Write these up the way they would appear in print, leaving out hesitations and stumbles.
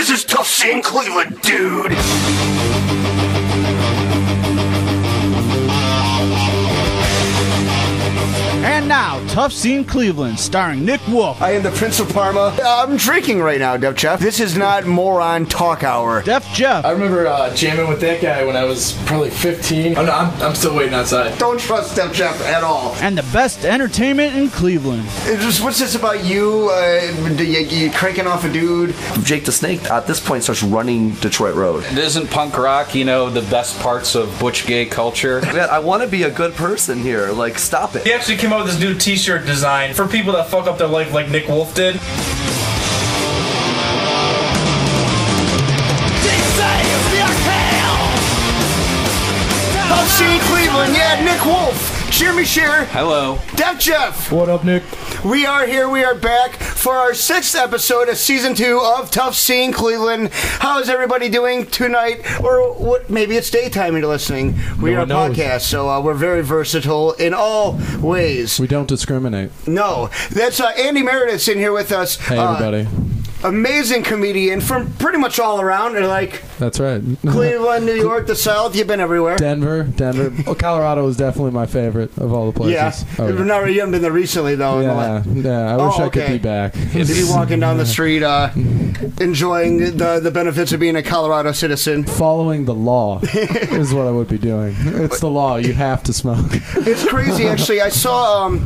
This is tough scene Cleveland, dude. And now, Tough Scene Cleveland, starring Nick Wolf. I am the Prince of Parma. I'm drinking right now, Def Jeff. This is not moron talk hour. Def Jeff. I remember jamming with that guy when I was probably 15. I'm still waiting outside. Don't trust Def Jeff at all. And the best entertainment in Cleveland. What's this about you? You cranking off a dude? Jake the Snake at this point starts running Detroit Road. Isn't punk rock, the best parts of butch gay culture? Man, I want to be a good person here. Like, stop it. He actually came up with this new t-shirt design for people that fuck up their life like Nick Wolf did. Tough Scene Cleveland, yeah, Nick Wolf. Jeremy Shearer. Hello. Def Jeff. What up, Nick? We are here. We are back for our 6th episode of Season 2 of Tough Scene Cleveland. How is everybody doing tonight? Or what? Maybe it's daytime you're listening. We are a podcast, so we're very versatile in all ways. We don't discriminate. No. That's Andy Meredith's in here with us. Hey, everybody. Amazing comedian from pretty much all around. Like That's right. Cleveland, New York, the South. You've been everywhere. Denver. Well, Colorado is definitely my favorite of all the places. Yeah. Oh, yeah. You haven't been there recently, though. Yeah. I wish I could be back. To be walking down the street, enjoying the benefits of being a Colorado citizen. Following the law is what I would be doing. It's the law. You have to smoke. It's crazy, actually. I saw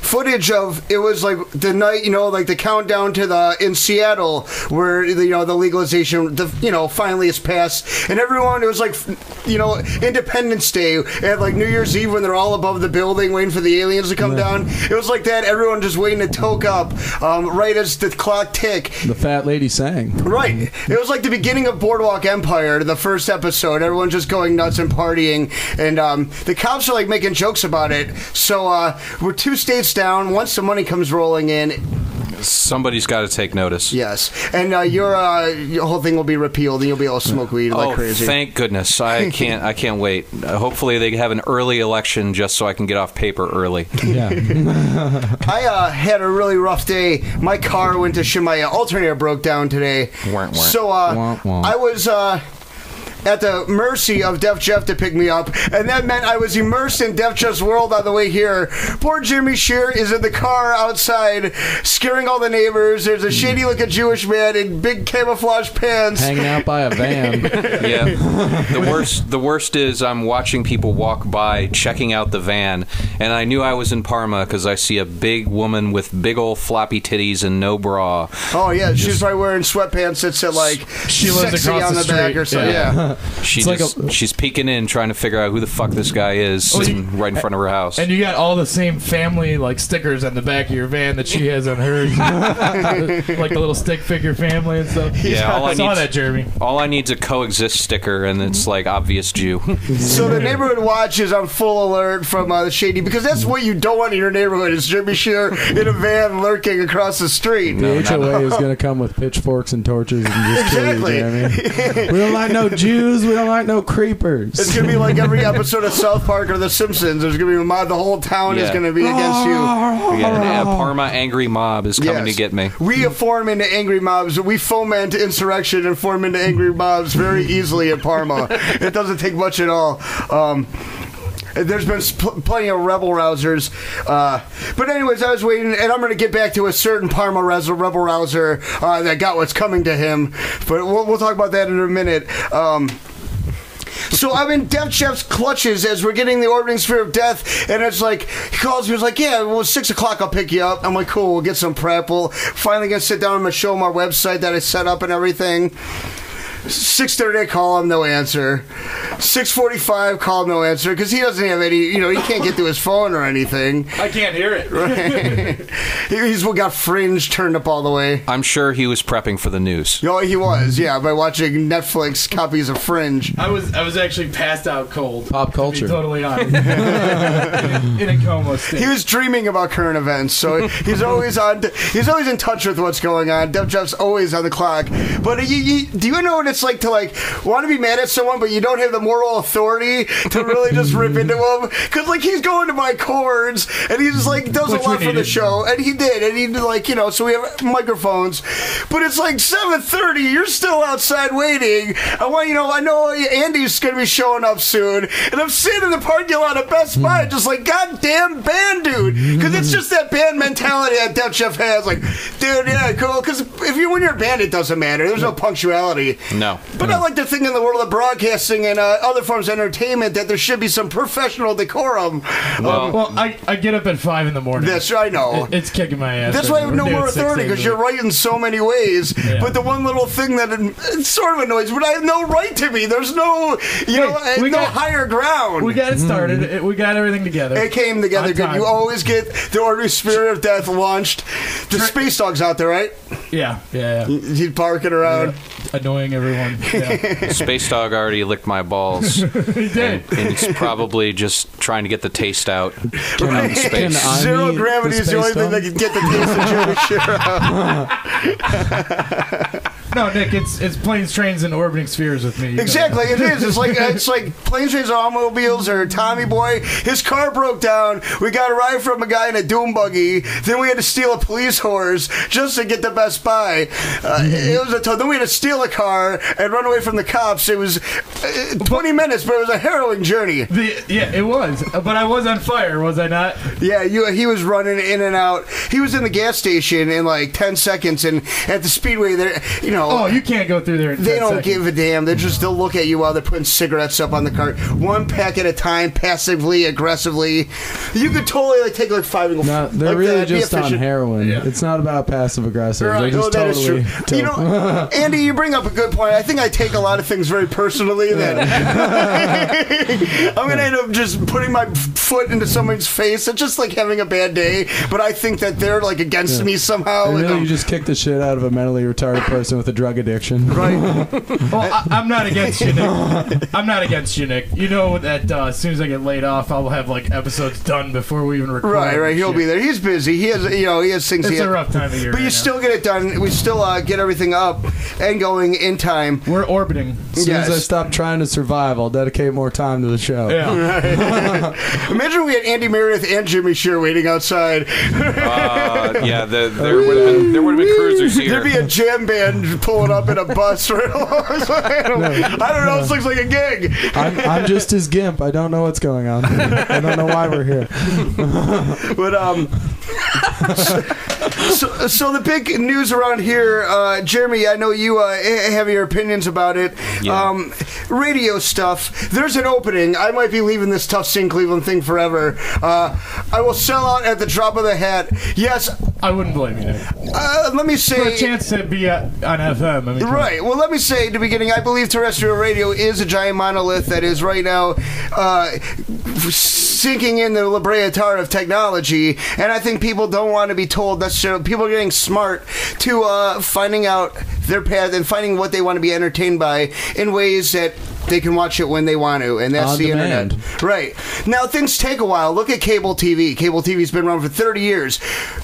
footage of, it was like the night, like the countdown to in Seattle, where the legalization, finally is passed, and everyone, it was like, Independence Day and like New Year's Eve when they're all above the building waiting for the aliens to come down. It was like that. Everyone just waiting to toke up right as the clock tick. The fat lady sang. Right. It was like the beginning of Boardwalk Empire, the first episode. Everyone just going nuts and partying, and the cops are like making jokes about it. So we're 2 states down. Once the money comes rolling in, somebody's got to take notice. Yes, and your whole thing will be repealed, and you'll be able to smoke weed like crazy. Thank goodness! I can't wait. Hopefully, they have an early election just so I can get off paper early. Yeah. I had a really rough day. My car went to shit. My alternator broke down today. So I was at the mercy of Def Jeff to pick me up, and that meant I was immersed in Def Jeff's world on the way here. Poor Jeremy Shearer is in the car outside, scaring all the neighbors. There's a shady-looking Jewish man in big camouflage pants. Hanging out by a van. Yeah. The worst is I'm watching people walk by, checking out the van, and I knew I was in Parma because I see a big woman with big old floppy titties and no bra. Oh, yeah, she's probably wearing sweatpants that said, like, she lives sexy across on the street. back or something. Yeah. She's peeking in, trying to figure out who the fuck this guy is right in front of her house. And you got all the same family stickers on the back of your van that she has on hers, like the little stick figure family and stuff. Yeah, I saw that, Jeremy. All I need is a coexist sticker, and it's like obvious Jew. So the neighborhood watch is on full alert from the shady, because that's what you don't want in your neighborhood is Jeremy Shearer in a van lurking across the street. The HOA is going to come with pitchforks and torches and just kill you, Jeremy. We don't like no Jews. We don't like no creepers. It's going to be like every episode of South Park or The Simpsons. There's going to be a mob. The whole town is going to be against you. Yeah, a Parma angry mob is coming to get me. We form into angry mobs. We foment insurrection and form into angry mobs very easily in Parma. It doesn't take much at all. There's been plenty of rebel rousers. But anyways, I was waiting, and I'm going to get back to a certain Parma rebel rouser that got what's coming to him. But we'll talk about that in a minute. So I'm in Def Jeff's clutches as we're getting the orbiting sphere of death, and it's like, he calls me, he's like, yeah, well, 6 o'clock, I'll pick you up. I'm like, cool, we'll get some prep. We'll finally going to sit down, I'm going to show him our website that I set up and everything. 6:30, I call him, no answer. 6:45, call him, no answer, because he doesn't have any, he can't get to his phone or anything. I can't hear it. Right. He's got Fringe turned up all the way. I'm sure he was prepping for the news. Oh, he was, yeah, by watching Netflix copies of Fringe. I was actually passed out cold. Pop culture. To be totally honest. in a coma state. He was dreaming about current events, so he's always in touch with what's going on. Def Jeff's always on the clock. But do you know what it's like to want to be mad at someone, but you don't have the moral authority to really just rip into him, because like he's going to my chords and he just like does a lot for the show, and he did, like, you know, so we have microphones, but it's like 7:30. You're still outside waiting. I know Andy's gonna be showing up soon, and I'm sitting in the parking lot at Best Buy, just like, goddamn band, dude, because it's just that band mentality that Death Chef has. Like, dude, yeah, cool. Because when you're a band, it doesn't matter. There's no punctuality. No. But I like to think in the world of broadcasting and other forms of entertainment that there should be some professional decorum. Well, I get up at 5 in the morning. That's I know. It's kicking my ass. That's why I have no more authority, because you're right in so many ways. Yeah. But the one little thing that it sort of annoys, but I have no right to be. There's no, higher ground. We got it started. We got everything together. It came together good. You always get the Order of Spirit of Death launched. The Space Dog's out there, right? Yeah. He's barking around. Yeah. Annoying everyone. Yeah. Space Dog already licked my balls. He did. And he's probably just trying to get the taste out. Right. Space. Zero gravity is the only thing that can get the taste of Jeremy Shearer out. No, Nick, it's planes, trains, and orbiting spheres with me. Exactly, it is. It's like planes, trains, and automobiles, or Tommy Boy. His car broke down. We got a ride from a guy in a doom buggy. Then we had to steal a police horse just to get to Best Buy. It was then we had to steal a car and run away from the cops. It was 20 minutes, but it was a harrowing journey. Yeah, it was. But I was on fire, was I not? Yeah, he was running in and out. He was in the gas station in like 10 seconds, and at the speedway there, Oh, you can't go through there in 10 They don't seconds. give a damn. They'll look at you while they're putting cigarettes up on the cart. One pack at a time, passively, aggressively. You could totally take like 5 and go. No, they're like really that. just on heroin. Yeah. It's not about passive aggressive. Right. They're just That is totally true. Andy, you bring up a good point. I think I take a lot of things very personally. That I'm going to end up just putting my foot into someone's face. It's just like having a bad day, but I think that they're like against me somehow. And really, you just kick the shit out of a mentally retarded person with a drug addiction. Right. Well, I'm not against you, Nick. I'm not against you, Nick. You know that as soon as I get laid off, I'll have like episodes done before we even record. Right. He'll be there. He's busy. He has things. It's a rough time of year. But you still get it done. We still get everything up and going in time. We're orbiting. As soon as I stop trying to survive, I'll dedicate more time to the show. Yeah. Right. Imagine we had Andy Meredith and Jimmy Shear waiting outside. Yeah, there would have been cruisers here. There'd be a jam band pulling up in a bus right alongside. I don't know. This looks like a gig. I'm just his gimp. I don't know what's going on. I don't know why we're here. But so the big news around here, Jeremy, I know you have your opinions about it. Yeah. Radio stuff. There's an opening. I might be leaving this Tough Scene Cleveland thing forever. I will sell out at the drop of the hat. Yes. I wouldn't blame you, Nick. Let me say, for a chance to be on FM. I mean, right. Well, let me say at the beginning, I believe terrestrial radio is a giant monolith that is right now sinking in the La Brea tar of technology, and I think people don't want to be told necessarily. People are getting smart to finding out their path and finding what they want to be entertained by in ways that they can watch it when they want to, and that's the internet. Right. Now, things take a while. Look at cable TV. Cable TV's been around for 30 years.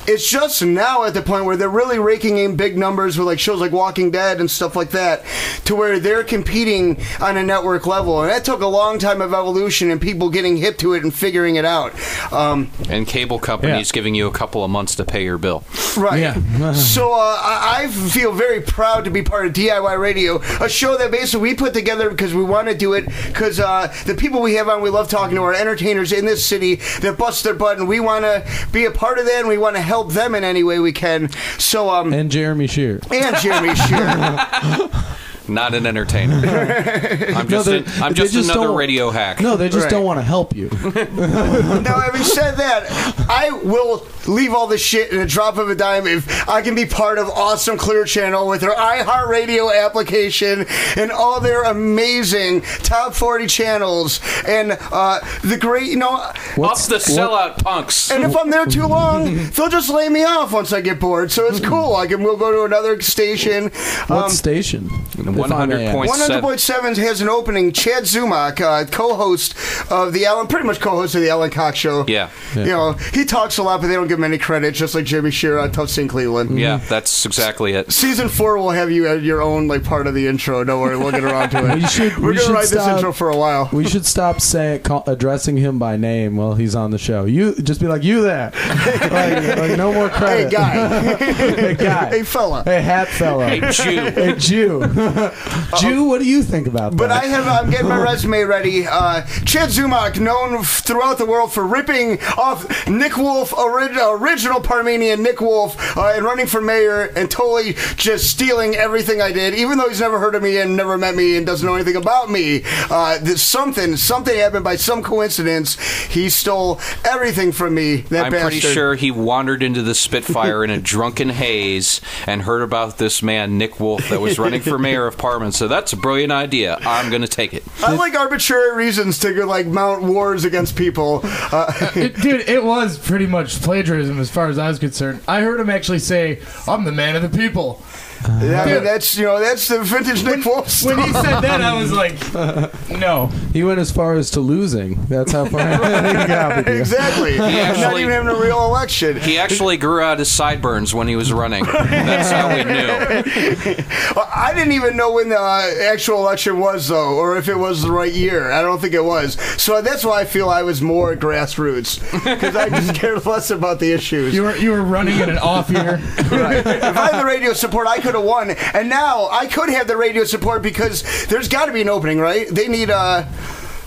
It's just now at the point where they're really raking in big numbers with like shows like Walking Dead and stuff like that, to where they're competing on a network level. And that took a long time of evolution and people getting hip to it and figuring it out. And cable companies giving you a couple of months to pay your bill. Right. Yeah. So I feel very proud to be part of DIY Radio, a show that basically we put together because we want to do it because the people we have on, we love talking to, are entertainers in this city that bust their butt, and we want to be a part of that, and we want to help them in any way we can. So and Jeremy Shear. Not an entertainer. I'm just another radio hack. No, they just don't want to help you. Now, having said that, I will leave all this shit in a drop of a dime if I can be part of Awesome Clear Channel with their iHeartRadio application and all their amazing top 40 channels and the great, Up the sellout punks. And if I'm there too long, they'll just lay me off once I get bored. So it's cool. We'll go to another station. What station? 100.7. 100.7 has an opening. Chad Zumock, co-host of the co-host of the Alan Cox Show. Yeah. You know, he talks a lot, but they don't give him any credit, just like Jimmy Shearer on Tough Scene Cleveland. Yeah, that's exactly it. Season 4 will have you at your own like part of the intro. Don't worry, we'll get around to it. We're going to write this intro for a while. We should stop addressing him by name while he's on the show. You just be like, you there. like no more credit. Hey, guy. Hey, guy. Hey, fella. Hey, hat fella. Hey, Jew. Hey, Jew. Jew, what do you think about that? But I'm getting my resume ready. Chad Zumock, known throughout the world for ripping off Nick Wolf, original Parmenian Nick Wolf, and running for mayor and totally just stealing everything I did, even though he's never heard of me and never met me and doesn't know anything about me. Something happened by some coincidence. He stole everything from me. That I'm bastard. pretty sure he wandered into the Spitfire in a drunken haze and heard about this man, Nick Wolf, that was running for mayor of Parma. So that's a brilliant idea. I'm going to take it. I like arbitrary reasons to like mount wars against people. Dude, it was pretty much plagiarism as far as I was concerned. I heard him actually say, "I'm the man of the people." I mean, that's the vintage Nick Wolf stuff. When he said that, I was like, no. He went as far as to losing. That's how far he got with you. Exactly. Not even having a real election. He actually grew out his sideburns when he was running. That's how we knew. Well, I didn't even know when the actual election was, though, or if it was the right year. I don't think it was. So that's why I feel I was more grassroots, because I just cared less about the issues. You were running in an off year. Right. If I had the radio support, I could have won. And now I could have the radio support because there's got to be an opening, right? They need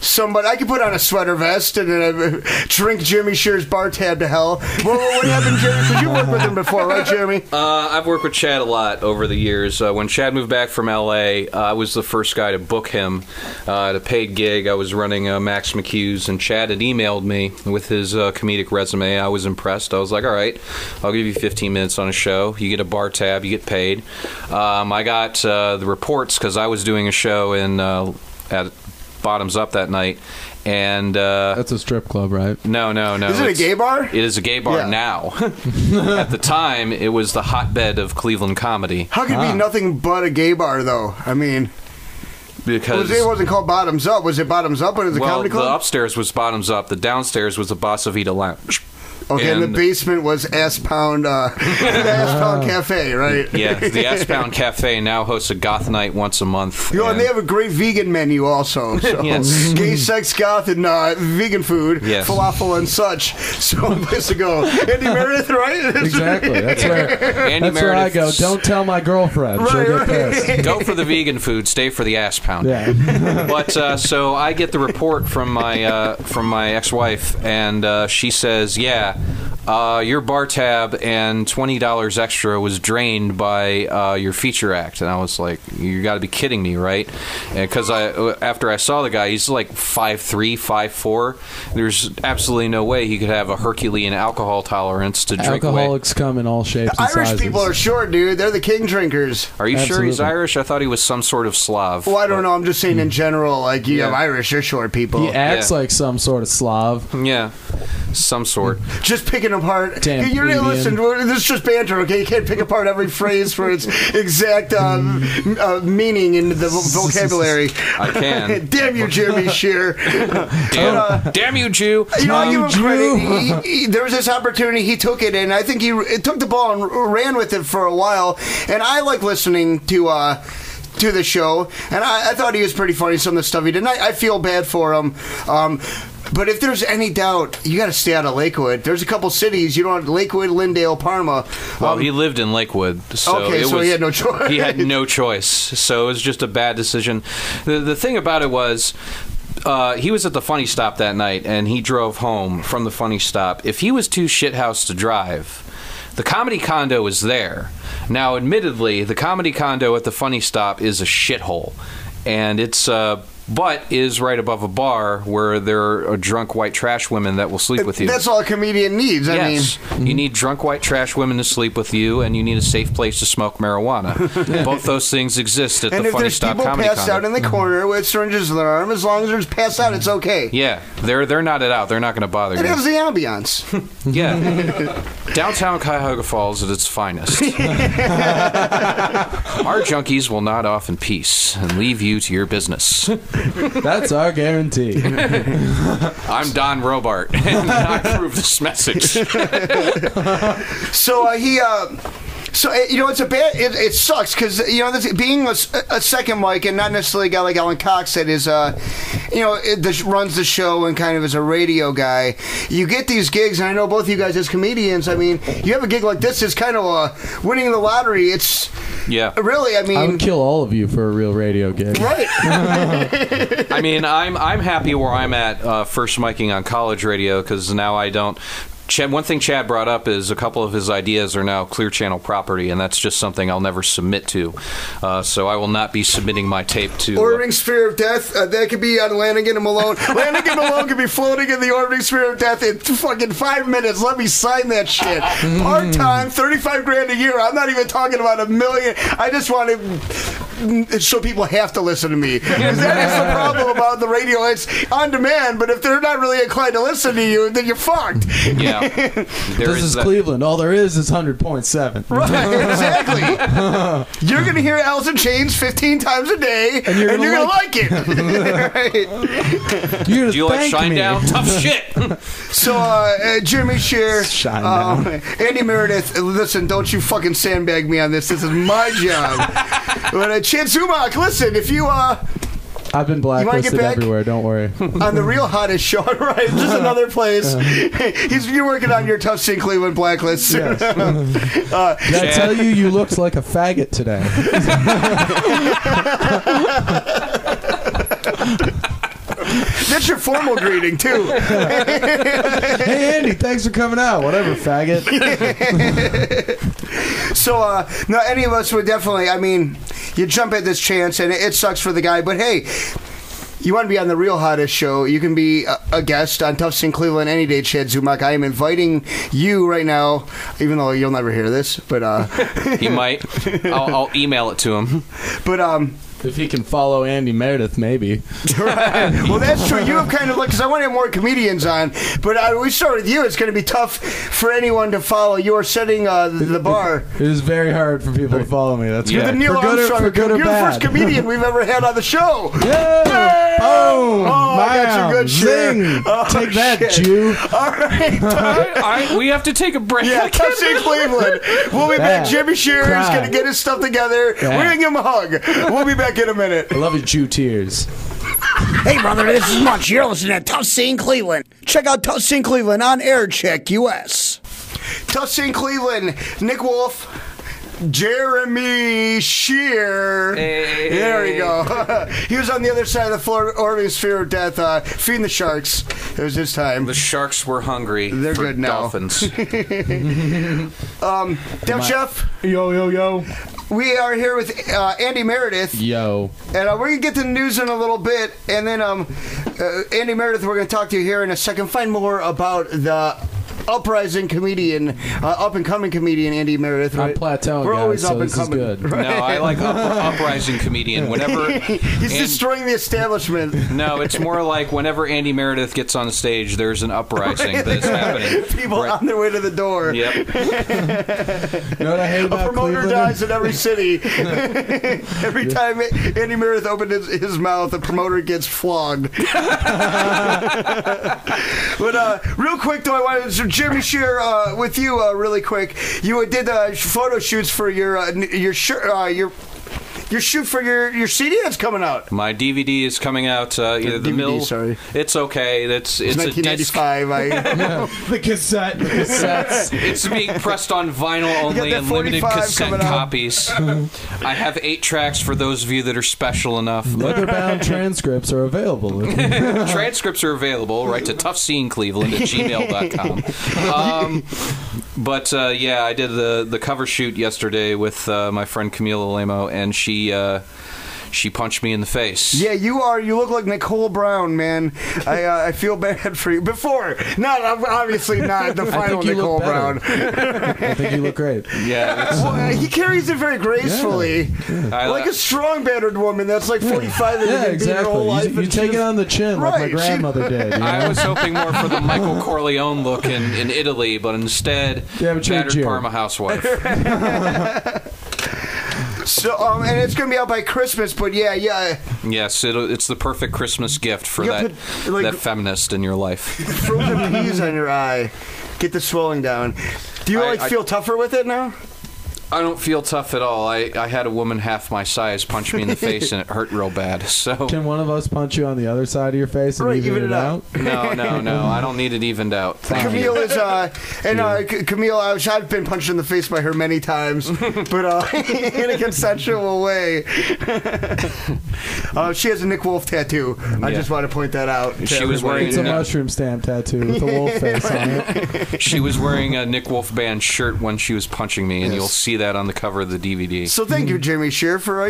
somebody. I could put on a sweater vest and drink Jimmy Shear's bar tab to hell. What happened, Jeremy? Because you worked with him before, right, Jeremy? I've worked with Chad a lot over the years. When Chad moved back from L.A., I was the first guy to book him at a paid gig. I was running Max McHugh's, and Chad had emailed me with his comedic resume. I was impressed. I was like, all right, I'll give you 15 minutes on a show. You get a bar tab. You get paid. I got the reports because I was doing a show at Bottoms Up that night, and that's a strip club, right? No. Is it a gay bar? It is a gay bar now. At the time, it was the hotbed of Cleveland comedy. How could it be nothing but a gay bar, though? I mean, because it wasn't called Bottoms Up. Was it Bottoms Up when it was a comedy club? The upstairs was Bottoms Up. The downstairs was the Bossa Vita Lounge. Okay, and the basement was Ass Pound, the Ass Pound Cafe, right? Yeah, the Ass Pound Cafe now hosts a goth night once a month. And they have a great vegan menu also. So yes. Gay, sex, goth, and vegan food, yes. Falafel and such. So a place to go. Andy Meredith, right? Exactly. That's where I go. Don't tell my girlfriend. Right, She'll get pissed. Go for the vegan food. Stay for the Ass Pound. Yeah. But so I get the report from my ex-wife, and she says, yeah. Your bar tab and $20 extra was drained by your feature act. And I was like, you got to be kidding me, right? Because after I saw the guy, he's like 5'3", 5'4". There's absolutely no way he could have a Herculean alcohol tolerance to drink Alcoholics come in all shapes and Irish sizes. people are short, dude. They're the king drinkers. Are you sure he's Absolutely. Irish? I thought he was some sort of Slav. Well, I don't know. I'm just saying in general, like, you have Irish, you're short people. He acts Yeah. like some sort of Slav. Yeah, some sort. Just picking apart. Damn You're plebeian. listen. This is just banter, okay? You can't pick apart every phrase for its exact meaning in the vocabulary. I can. Damn you, Jeremy Shear. Damn you, Jew. You know, I give him credit. There was this opportunity. He took it, and I think he took the ball and ran with it for a while. And I like listening to the show, and I thought he was pretty funny. Some of the stuff he did. And I feel bad for him. But if there's any doubt, you got to stay out of Lakewood. There's a couple cities you don't. Lakewood, Lindale, Parma. Well, he lived in Lakewood, so he had no choice. He had no choice, so it was just a bad decision. The thing about it was, he was at the Funny Stop that night, and he drove home from the Funny Stop. If he was too shithouse to drive, the Comedy Condo was there. Now, admittedly, the Comedy Condo at the Funny Stop is a shithole, and it's but is right above a bar where there are drunk white trash women that will sleep with you. That's all a comedian needs. I mean, you need drunk white trash women to sleep with you, and you need a safe place to smoke marijuana. Both those things exist at and the if Funny there's Stop people Comedy passed out in the corner with syringes in their arm, as long as they're passed out, it's okay. Yeah, they're not out. They're not going to bother It you. has the ambiance. Yeah. Downtown Cuyahoga Falls at its finest. Our junkies will nod off in peace and leave you to your business. That's our guarantee. I'm Don Robart, and I approve this message. So it's a bad. It sucks because being a second mic and not necessarily a guy like Alan Cox that is runs the show and kind of is a radio guy. You get these gigs, and I know both of you guys as comedians. I mean, you have a gig like this. It's kind of winning the lottery. It's really. I mean, I would kill all of you for a real radio gig. Right. I mean, I'm happy where I'm at first micing on college radio because now I don't. One thing Chad brought up is a couple of his ideas are now Clear Channel property, and that's just something I'll never submit to. So I will not be submitting my tape to... Orbiting Sphere of Death, that could be on Lanigan and Malone. Lanigan and Malone could be floating in the Orbiting Sphere of Death in fucking 5 minutes. Let me sign that shit. Part-time, $35,000 a year. I'm not even talking about $1 million. I just want to... so people have to listen to me. Because that is the problem about the radio. It's on demand, but if they're not really inclined to listen to you, then you're fucked. Yeah. This is Cleveland. All there is 100.7. Right, exactly. You're going to hear Alice in Chains 15 times a day, and you're going to like it. Right. Do you like Shinedown? Tough shit. So, Jimmy Shear, Andy Meredith, listen, don't you fucking sandbag me on this. This is my job. But Chad Zumock, listen, if you... I've been blacklisted everywhere, don't worry. On the Real Hottest show, right? Just another place. You're working on your Tough Scene Cleveland blacklist. Yes. Did I tell you looked like a faggot today? That's your formal greeting, too. Hey, Andy, thanks for coming out. Whatever, faggot. So, no, any of us would definitely, I mean, you jump at this chance, and it sucks for the guy, but hey, you want to be on the Real Hottest show, you can be a guest on Tough Scene Cleveland any day, Chad Zumock. I am inviting you right now, even though you'll never hear this, but... He might. I'll email it to him. But, if he can follow Andy Meredith, maybe. Right. Well, that's true. You have kind of because I want to have more comedians on, but we start with you. It's going to be tough for anyone to follow. You are setting the bar. It is very hard for people to follow me. That's You're the Neil Armstrong. For good or You're bad. the first comedian we've ever had on the show. Yeah. Oh, I got you good shit. Take that, Jew. All right. We have to take a break. Yeah, Tough Scene Cleveland. We'll be back. Jimmy Shear is going to get his stuff together. We're going to give him a hug. We'll be back in a minute. I love your Jew tears. Hey, brother, this is Munch. You're listening to Tough Scene Cleveland. Check out Tough Scene Cleveland on Aircheck US. Tough Scene Cleveland, Nick Wolf, Jeremy Shear. Hey. There we go. He was on the other side of the floor, orbiting Sphere of Death, feeding the sharks. It was his time. The sharks were hungry. They're for good now. Dolphins. Dev Chef. Yo. We are here with Andy Meredith. Yo. And we're going to get to the news in a little bit. And then, Andy Meredith, we're going to talk to you here in a second. Find more about the uprising comedian, up-and-coming comedian Andy Meredith. Right? I'm plateauing, We're always guys, so up-and-coming. this is good. Right? No, I like uprising comedian. Whenever He's destroying the establishment. No, it's more like whenever Andy Meredith gets on stage, there's an uprising that's happening. People on their way to the door. Yep. You know what I hate about A promoter Cleveland? dies in every city. Every time Andy Meredith opens his mouth, the promoter gets flogged. But real quick, though, I wanted to Jimmy Shear with you really quick. You did photo shoots for your shoot for your CD that's coming out. My DVD is coming out either the DVD, mill. sorry. It's okay. It's 1995. The cassette. The cassettes. It's being pressed on vinyl only that and limited 45 cassette coming out. copies. I have 8 tracks for those of you that are special enough. Leather-bound transcripts are available. Transcripts are available. Write to toughscenecleveland@gmail.com. But yeah, I did the cover shoot yesterday with my friend Camila Lemo, and she She punched me in the face. Yeah, you are. You look like Nicole Brown, man. I feel bad for you. Before, obviously not the final Nicole Brown. I think you look great. Yeah. Well, he carries it very gracefully, like a strong, battered woman that's like 45 and Yeah, beat her whole life. You take it on the chin like my grandmother did. You know? I was hoping more for the Michael Corleone look in Italy, but instead, battered Parma housewife. So, and it's gonna be out by Christmas, but yeah. Yes, it's the perfect Christmas gift for that feminist in your life. Frozen peas on your eye, get the swelling down. Do you feel tougher with it now? I don't feel tough at all. I had a woman half my size punch me in the face, and it hurt real bad. So can one of us punch you on the other side of your face and even it out? No. I don't need it evened out. Camille is Camille. I've been punched in the face by her many times, but in a consensual way. She has a Nick Wolf tattoo. I just want to point that out. She was wearing a mushroom stamp tattoo with a wolf face on it. She was wearing a Nick Wolf band shirt when she was punching me, and you'll see that on the cover of the DVD. So thank you, Jimmy Shear, for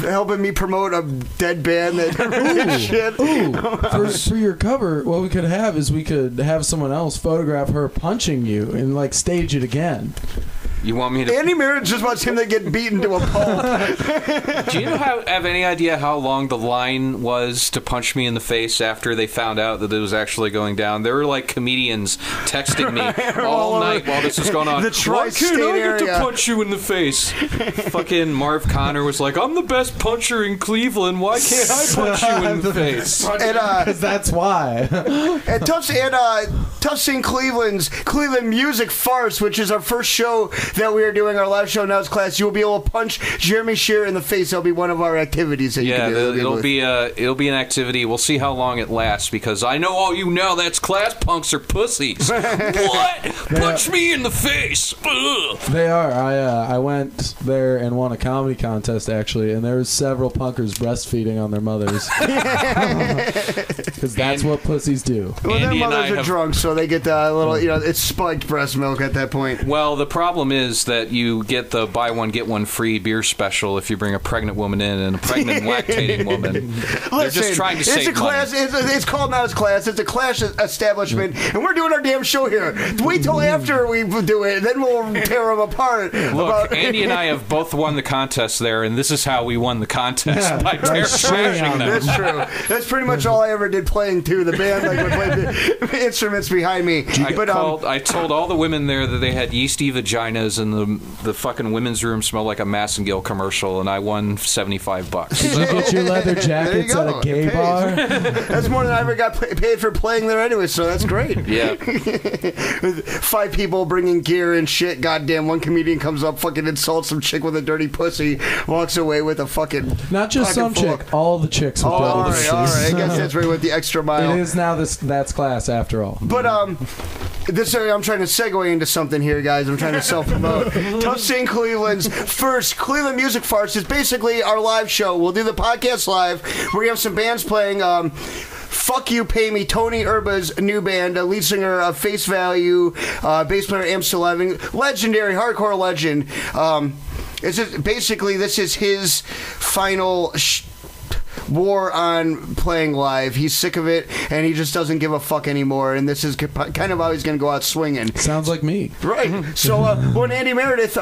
helping me promote a dead band that shit. For your cover, what we could have is we could have someone else photograph her punching you and stage it again. You want me to? Andy Meredith just wants him to get beaten to a pulp. Do you have any idea how long the line was to punch me in the face after they found out that it was actually going down? There were like comedians texting me all night while this was going on. The tri-state Why can't I area. get to punch you in the face? Fucking Marv Connor was like, I'm the best puncher in Cleveland. Why can't I punch you in the face? Because that's why. And Tough Scene Cleveland's Cleveland Music Farce, which is our first show that we are doing, our live show Now's Class. You'll be able to punch Jeremy Shear in the face. That'll be one of our activities that you can do. It'll be an activity. We'll see how long it lasts, because I know all you Now That's Class punks are pussies. What? Punch me in the face. Ugh. They are. I went there and won a comedy contest, actually, and there was several punkers breastfeeding on their mothers. Because that's what pussies do. Well, their mothers are drunk, so they get a little, it's spiked breast milk at that point. Well, the problem is that you get the buy one, get one free beer special if you bring a pregnant woman in, and a pregnant lactating woman. They're just trying to save money. It's called Now's Class. It's a class establishment, and we're doing our damn show here. Wait till after we do it, then we'll tear them apart. Look, Andy and I have both won the contest there, and this is how we won the contest, by trashing them. That's true. That's pretty much all I ever did playing, too. The band would play the instruments behind me. I told all the women there that they had yeasty vaginas, and the fucking women's room smelled like a Massengill commercial, and I won $75. Did you get your leather jackets at a gay bar? That's more than I ever got paid for playing there anyway, so that's great. Yeah. 5 people bringing gear and shit. Goddamn, one comedian comes up, fucking insults some chick with a dirty pussy, walks away with a fucking... Not just some chick, all the chicks with dirty pussies. All right. I guess that's where we went the extra mile. It is now That's Class, after all. But, I'm trying to segue into something here, guys. I'm trying to self-promote. Tough Scene Cleveland's first Cleveland Music Farce is basically our live show. We'll do the podcast live. We have some bands playing. Fuck You, Pay Me, Tony Urba's new band, lead singer of Face Value, bass player Amstel11, legendary hardcore legend. This is his final war on playing live. He's sick of it, and he just doesn't give a fuck anymore, and this is kind of how he's going to go out swinging. Sounds like me. Right. So, Andy Meredith,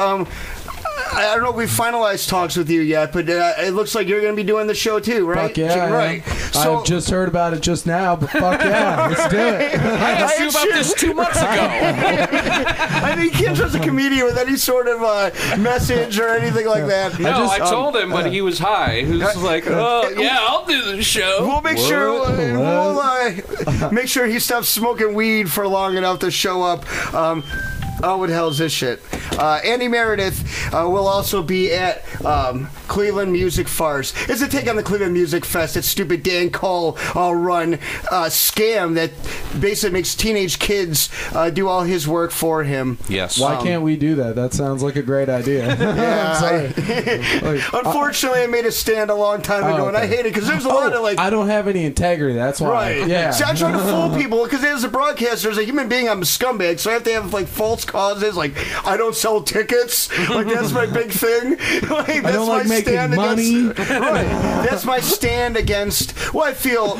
I don't know if we've finalized talks with you yet, but it looks like you're going to be doing the show too, right? Fuck yeah. Right. So, I've just heard about it just now, but fuck yeah, let's do it. I asked you about this 2 months ago. I mean, you can't trust a comedian with any sort of message or anything like that. No, I told him, but he was high. He was like, oh, yeah, I'll do the show. We'll make sure make sure he stops smoking weed for long enough to show up. What the hell is this shit? Andy Meredith will also be at Cleveland Music Farce. It's a take on the Cleveland Music Fest. That stupid Dan Cole run scam that basically makes teenage kids do all his work for him. Yes. Why can't we do that? That sounds like a great idea. Yeah, I'm sorry. Unfortunately, I made a stand a long time ago, and I hate it because there's a lot of I don't have any integrity. That's why. Right. Yeah. See, I try to fool people because as a broadcaster, as a human being, I'm a scumbag, so I have to have false causes. Like, I don't sell tickets. Like, that's my big thing. Like, that's I don't like making money. Right. That's my stand against. Well, I feel.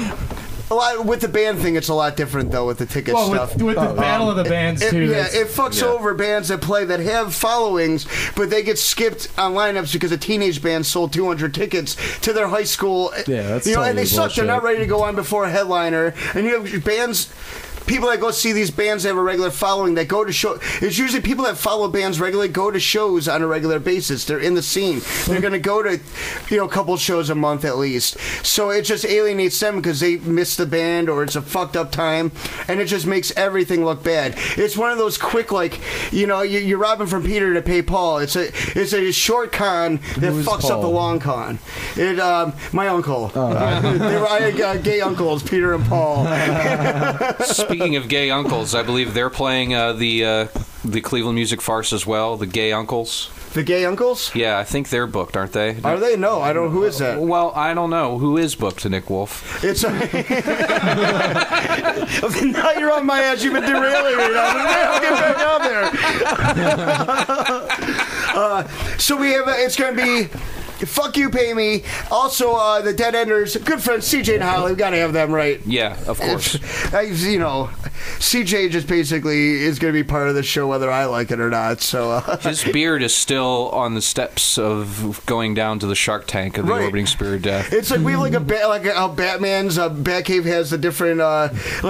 A lot with the band thing, it's a lot different though with the ticket stuff. With the battle of the bands too. It fucks over bands that play that have followings, but they get skipped on lineups because a teenage band sold 200 tickets to their high school. Yeah, that's and they totally suck. They're not bullshit. ready to go on before a headliner, and you have bands. People that go see these bands that have a regular following that go to show. It's usually people that follow bands regularly go to shows on a regular basis. They're in the scene. They're going to go to, a couple shows a month at least. So it just alienates them because they miss the band or it's a fucked up time, and it just makes everything look bad. It's one of those quick you're robbing from Peter to pay Paul. It's a short con that fucks up the long con. My uncle. I got gay uncles, Peter and Paul. Speaking of gay uncles, I believe they're playing the Cleveland Music Farce as well. The Gay Uncles. The Gay Uncles? Yeah, I think they're booked, aren't they? Are they? No, I don't. Who is that? Well, I don't know who is booked. Nick Wolf. It's now you're on my ass. You've been derailing me. I'll get back out there. So we have. It's going to be. Fuck You, Pay Me. Also, the Dead Enders, good friends, CJ and Holly. We've got to have them, right? Yeah, of course. CJ just basically is going to be part of the show whether I like it or not. So his beard is still on the steps of going down to the Shark Tank of the Orbiting Spear of Death. It's like we have like how Batman's Batcave has the different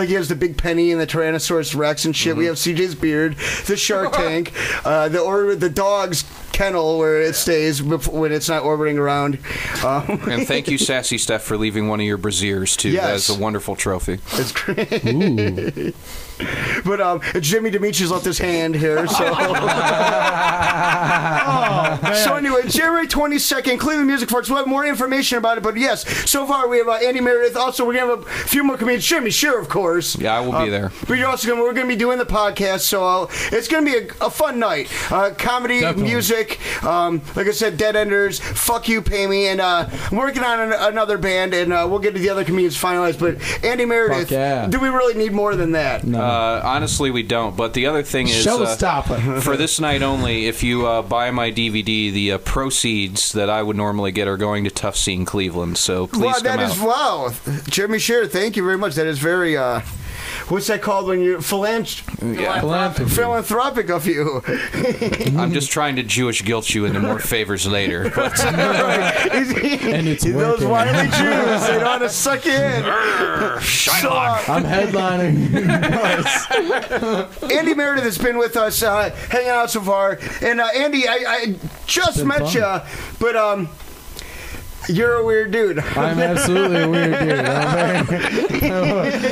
he has the big penny and the Tyrannosaurus Rex and shit. We have CJ's beard, the Shark Tank, the dog's kennel where it stays when it's not orbiting around. And thank you, Sassy Steph, for leaving one of your brassieres too. Yes. That's a wonderful trophy. It's great. Ooh. But Jimmy Dimitri's left his hand here, so. So anyway, January 22nd, Cleveland Music Farce. We'll have more information about it, but yes, so far we have Andy Meredith. Also, we're gonna have a few more comedians. Jimmy, sure, of course. Yeah, I will be there. But we're gonna be doing the podcast, so it's gonna be a fun night. Comedy, Definitely. music, like I said, Dead Enders, Fuck You, Pay Me, and I'm working on another band, and we'll get to the other comedians finalized. But Andy Meredith, do we really need more than that? No. Honestly, we don't. But the other thing is, Showstopper. for this night only, if you buy my DVD, the proceeds that I would normally get are going to Tough Scene Cleveland. So please come out. Wow, Jimmy Shear, thank you very much. That is very. What's that called when you philanthropic of you? I'm just trying to Jewish guilt you into more favors later. But And it's those working. wily Jews, they know how to suck you in. I'm headlining. Andy Meredith has been with us, hanging out so far. And Andy, I just met you, but you're a weird dude. I'm absolutely a weird dude.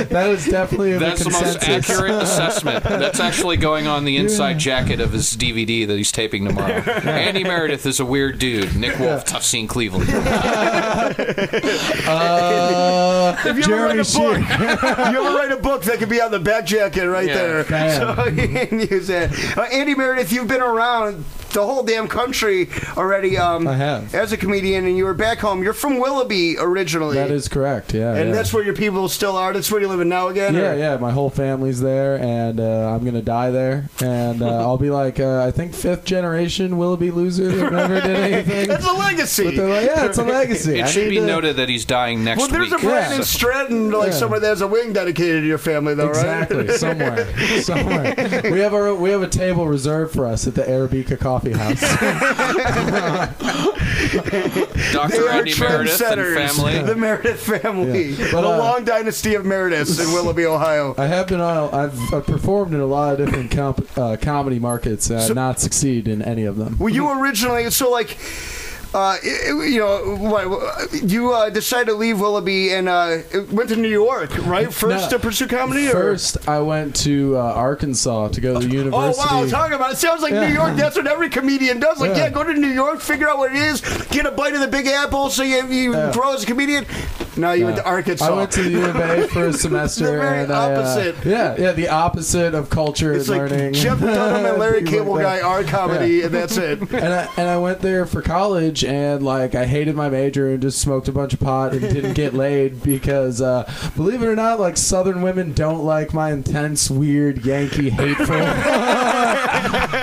That is definitely the that's the most consensus. accurate assessment. That's actually going on the inside jacket of his DVD that he's taping tomorrow. Andy Meredith is a weird dude. Nick Wolf, Tough Scene Cleveland. If you ever write a book, that could be on the back jacket right there. So you can use that. Andy Meredith, you've been around the whole damn country already. I have. As a comedian, and you were back home. You're from Willoughby originally. That is correct, yeah. And that's where your people still are? That's where you live in now again? Yeah, my whole family's there, and I'm going to die there. And I'll be like, I think 5th generation Willoughby loser that never did anything. That's a legacy. But they're like, yeah, it's a legacy. It should be noted that he's dying next week. Well, there's a Brandon Stratton, somewhere that has a wing dedicated to your family, though, exactly, right? somewhere. We have a table reserved for us at the Arabica Coffee House. Dr. Andy Meredith and family. The Meredith family. Yeah. The long dynasty of Merediths in Willoughby, Ohio. I've performed in a lot of different comedy markets and not succeed in any of them. Were you originally, you decided to leave Willoughby and went to New York, right? First to pursue comedy? First, I went to Arkansas to go to the university. Oh, wow. Talk about it. Sounds like New York. That's what every comedian does. Like, go to New York, figure out what it is, get a bite of the Big Apple so you grow as a comedian. No, you went to Arkansas. I went to the U of A for a semester. The very opposite. The opposite of culture it's and like learning. Jeff Dunham and Larry Cable Guy are comedy, and that's it. And I went there for college, and I hated my major and just smoked a bunch of pot and didn't get laid because, believe it or not, Southern women don't like my intense, weird, Yankee, hateful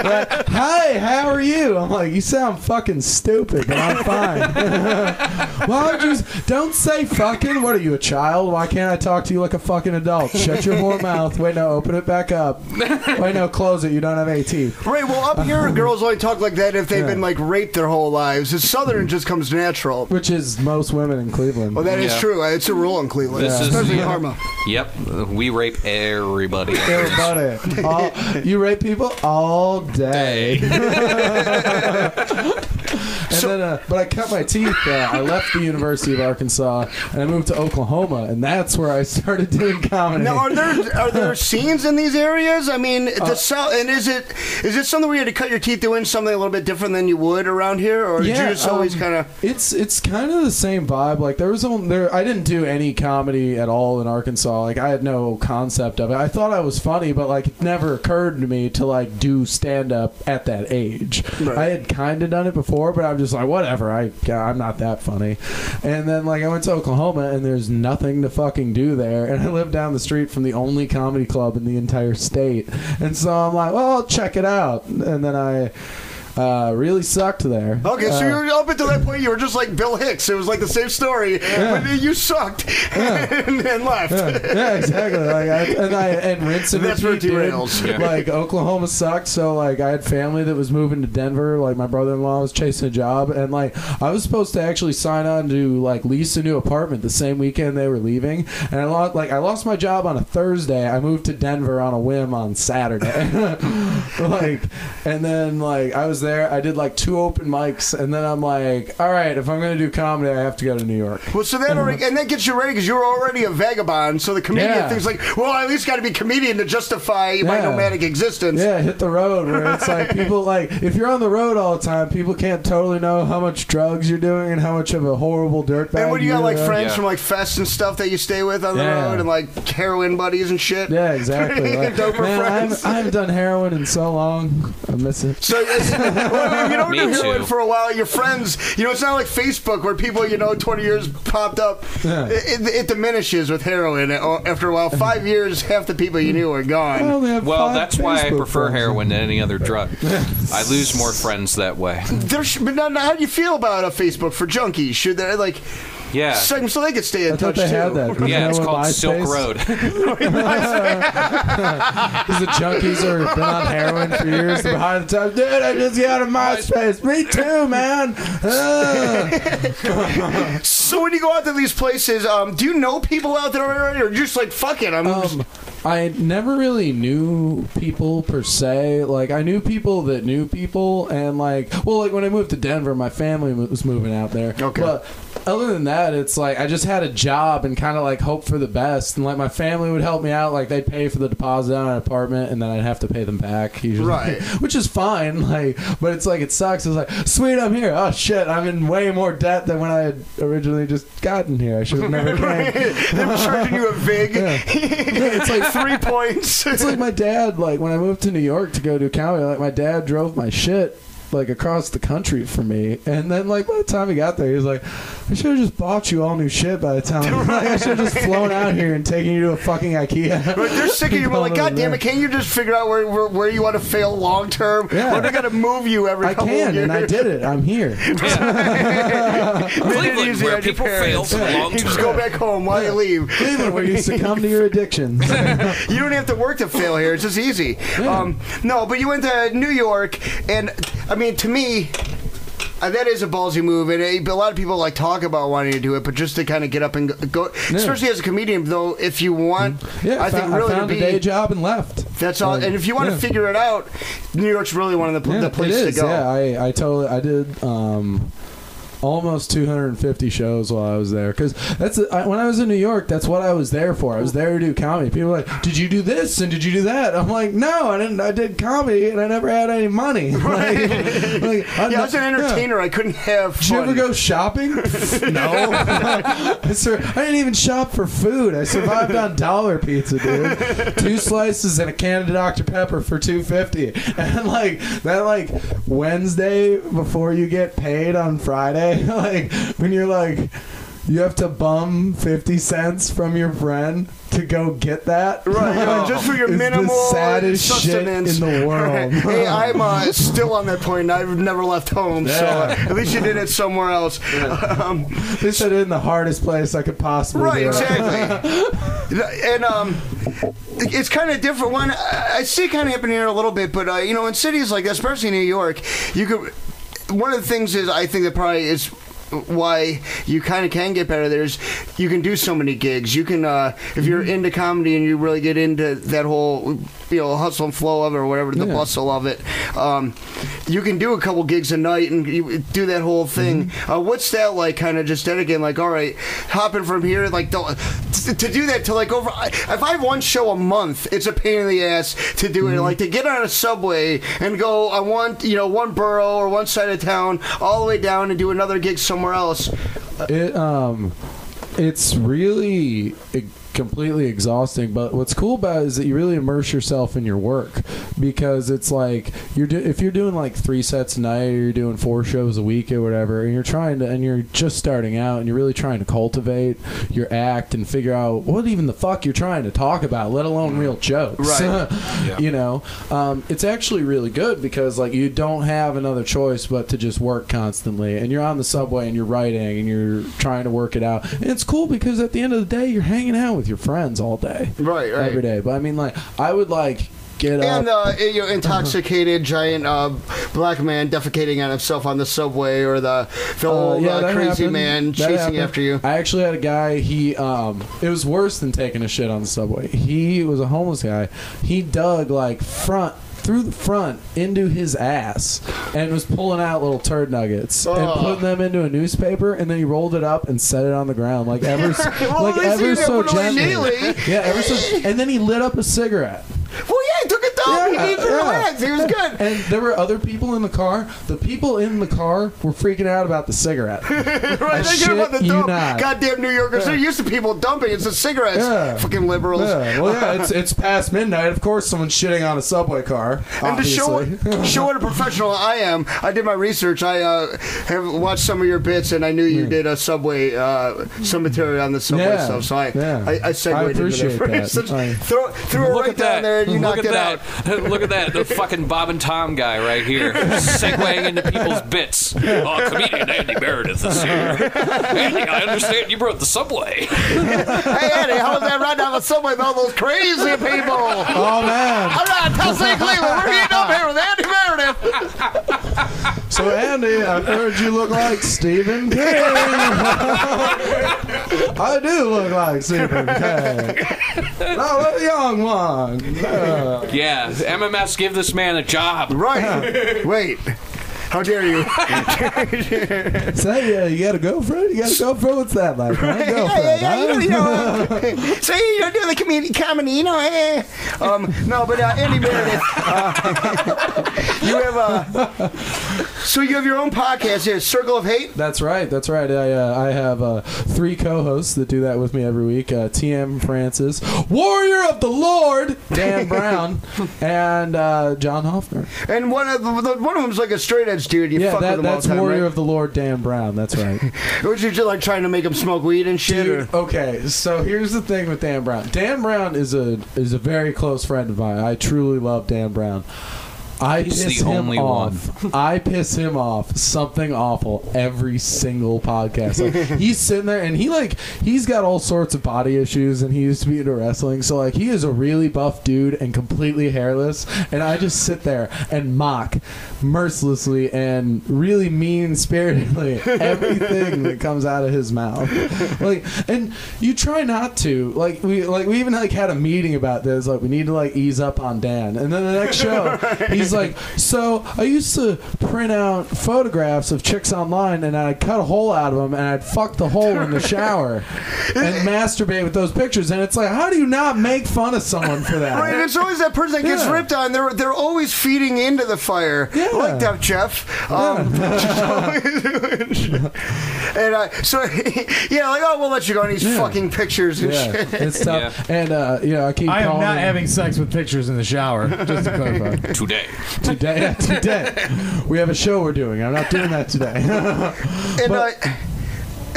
Like, hi, how are you? I'm like, you sound fucking stupid, but I'm fine. Why would you? Don't say fucking. What are you, a child? Why can't I talk to you like a fucking adult? Shut your whore mouth. Wait, no, open it back up. Wait, no, close it. You don't have any teeth. Right, well, up here, girls only talk like that if they've been, like, raped their whole lives. The Southern just comes natural. Which is most women in Cleveland. Well, that is true. It's a rule in Cleveland. Especially Parma. Yep, we rape everybody. Everybody. You rape people all day. But I cut my teeth. I left the University of Arkansas and I moved to Oklahoma, and that's where I started doing comedy. Now, are there scenes in these areas? I mean, the South, and is it something where you had to cut your teeth doing something a little bit different than you would around here, or did you just always kind of? It's kind of the same vibe. Like I didn't do any comedy at all in Arkansas. Like I had no concept of it. I thought I was funny, but like it never occurred to me to like do stand up at that age. Right. I had kind of done it before, but I'm just like, whatever. I'm not that funny. And then like I went to Oklahoma, and there's nothing to fucking do there, and I live down the street from the only comedy club in the entire state, and so I'm like, well, I'll check it out. And then I really sucked there. Okay, so you were up until that point, you were just like Bill Hicks. It was like the same story, but you sucked and left. Yeah, exactly. Like and rinse and that's repeat, where it derails. Dude. Like Oklahoma sucked, so like I had family that was moving to Denver. Like my brother-in-law was chasing a job, and like I was supposed to actually sign on to like lease a new apartment the same weekend they were leaving, and I lost my job on a Thursday. I moved to Denver on a whim on Saturday. And then I was there. I did like 2 open mics, and then I'm like, all right, if I'm going to do comedy, I have to go to New York. Well, so that already, and that gets you ready because you're already a vagabond. So the comedian thing's like, well, I at least got to be comedian to justify my nomadic existence. Yeah, hit the road where it's like people like if you're on the road all the time, people can't totally know how much drugs you're doing and how much of a horrible dirtbag. And when you got like friends from like fests and stuff that you stay with on the road, and like heroin buddies and shit. Yeah, exactly. Like, man, I haven't done heroin in so long. I miss it. So if you don't do heroin for a while, your friends, it's not like Facebook where people 20 years popped up. Yeah. It diminishes with heroin after a while. 5 years, half the people you knew are gone. Well, that's why I prefer heroin than any other drug. I lose more friends that way. But now, how do you feel about a Facebook for junkies? Should they like? Yeah. So they could stay in touch, they too. had that. Yeah, it's called Silk Road. Because the junkies are been on heroin for years. Behind the time, dude, I just got out of MySpace. Me too, man. So when you go out to these places, do you know people out there already, or just like, fuck it, I never really knew people per se. Like I knew people that knew people, and like when I moved to Denver, my family was moving out there. Okay. But other than that, it's like I just had a job and kind of like hope for the best, and like my family would help me out. Like they'd pay for the deposit on an apartment, and then I'd have to pay them back usually, right? Which is fine. Like, but it's like it sucks. It's like, sweet, I'm here. Oh shit, I'm in way more debt than when I had originally just gotten here. I should have never came. They're charging you a vig. Yeah. It's like 3 points. It's like my dad. Like when I moved to New York to go do comedy, like my dad drove my shit like across the country for me, and then like by the time he got there, he was like, I should have just bought you all new shit by the time. Like, I should have just flown out here and taken you to a fucking IKEA. But they're sick of you. But like, God damn it, can't you just figure out where you want to fail long term? Yeah. Or they're gonna move you every couple of years. And I did it. I'm here. Cleveland, where people fail for the long term. You just go back home while you leave. Cleveland, where you succumb to your addictions. You don't have to work to fail here. It's just easy. Yeah. No, but you went to New York, and I mean, to me, that is a ballsy move, and a lot of people like talk about wanting to do it, but just to kind of get up and go, especially as a comedian, though, if you want, I think really I found a day job and left. That's all. And if you want to figure it out, New York's really one of the places to go. Yeah, I did. Almost 250 shows while I was there, because when I was in New York, that's what I was there for. I was there to do comedy. People were like, did you do this and did you do that? I'm like, no, I didn't. I did comedy and I never had any money. Right. I was an entertainer. I couldn't have fun. Did you ever go shopping? No. I didn't even shop for food. I survived on dollar pizza, dude. 2 slices and a can of Dr. Pepper for $2.50. And that Wednesday before you get paid on Friday, like when you're like, you have to bum 50 cents from your friend to go get that. Right, just for your is minimal the saddest sustenance shit in the world. Hey, I'm still on that point. I've never left home, so at least you did it somewhere else. At least I did it in the hardest place I could possibly do. Exactly. And it's kind of different. One, I see it kind of happening here a little bit, but in cities like that, especially New York, you could. One of the things is I think that probably is why you kind of can get better there is you can do so many gigs. You can if you're into comedy and you really get into that whole hustle and flow of it or whatever, the bustle of it, you can do a couple gigs a night and you do that whole thing. What's that like, kind of just dedicating, like, all right, hopping from here, like to do that to like over, if I have one show a month, it's a pain in the ass to do it, like to get on a subway and go on one borough or one side of town all the way down and do another gig somewhere else. It's really completely exhausting, but what's cool about it is that you really immerse yourself in your work, because it's like if you're doing like 3 sets a night, or you're doing 4 shows a week or whatever, and you're just starting out and you're really trying to cultivate your act and figure out what even the fuck you're trying to talk about, let alone real jokes, right? It's actually really good because like you don't have another choice but to just work constantly, and you're on the subway and you're writing and you're trying to work it out, and it's cool because at the end of the day you're hanging out with your friends all day, right, every day. But I mean, like, I would like get up and intoxicated giant black man defecating on himself on the subway, or the old crazy man chasing after you. I actually had a guy. It was worse than taking a shit on the subway. He was a homeless guy. He dug like through the front into his ass and was pulling out little turd nuggets and putting them into a newspaper, and then he rolled it up and set it on the ground like ever so gently. And then he lit up a cigarette. Well, yeah, he took it down. He needed to relax. He was good. And there were other people in the car. The people in the car were freaking out about the cigarette. Right, they care about the dump. Goddamn New Yorkers. They're used to people dumping. It's the cigarettes. Yeah. Fucking liberals. Yeah. Well, yeah, it's past midnight. Of course someone's shitting on a subway car. And obviously. to show what a professional I am, I did my research. I have watched some of your bits, and I knew you did a subway, some material on the subway stuff. So I segued into that. Threw it right down there. You knocked it out. Look at that. The fucking Bob and Tom guy right here. Segueing into people's bits. Comedian Andy Meredith is here. Andy, I understand you brought the subway. Hey, Andy, how was that ride down the subway with all those crazy people? Oh, man. All right, tell St. Cleveland, we're getting up here with Andy Meredith. So, Andy, I've heard you look like Stephen King. I do look like Stephen King. Not a young one. Yeah, MMS, give this man a job. Right. Wait. How dare you? Say, you got a girlfriend? You got a girlfriend? What's that like? Right? Say, you're doing the comedy, no, but Andy Meredith, you have so you have your own podcast here, Circle of Hate? That's right. I have 3 co-hosts that do that with me every week. TM Francis, Warrior of the Lord, Dan Brown, and John Hoffner. And one of them's like a straight edge dude. You fuck with him that's all the time, Warrior right? of the Lord, Dan Brown. That's right. Was you just like trying to make him smoke weed and shit? Dude, okay, so here's the thing with Dan Brown. Dan Brown is a very close friend of mine. I truly love Dan Brown. He's piss the him only off. One. I piss him off something awful every single podcast. Like, he's sitting there and he's got all sorts of body issues, and he used to be into wrestling. So like he is a really buff dude and completely hairless, and I just sit there and mock mercilessly and really mean-spiritedly everything that comes out of his mouth. Like, and you try not to. We even had a meeting about this. Like, we need to ease up on Dan, and then the next show he's like, so I used to print out photographs of chicks online, and I'd cut a hole out of them, and I'd fuck the hole in the shower and masturbate with those pictures. And it's like, how do you not make fun of someone for that? Right, and it's always that person that gets ripped on. They're always feeding into the fire. Yeah. I like that, Jeff. We'll let you go on these fucking pictures and shit. It's tough. Yeah. And I am not having sex with pictures in the shower, just to clarify. Today. We have a show we're doing. I'm not doing that today.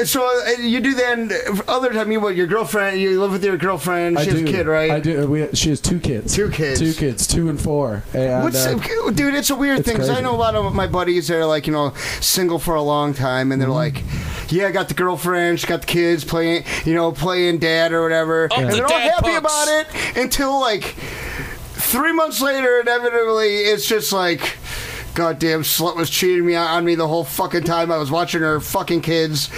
So you do that, and other time your girlfriend, you live with your girlfriend, she has a kid, right? I do. She has 2 kids. 2 kids. 2 kids, 2 and 4. And, dude, it's a weird thing, because I know a lot of my buddies that are like, single for a long time, and they're like, yeah, I got the girlfriend, she got the kids playing dad or whatever, and they're all happy about it until like 3 months later, inevitably, it's just like, goddamn slut was cheating on me the whole fucking time I was watching her fucking kids.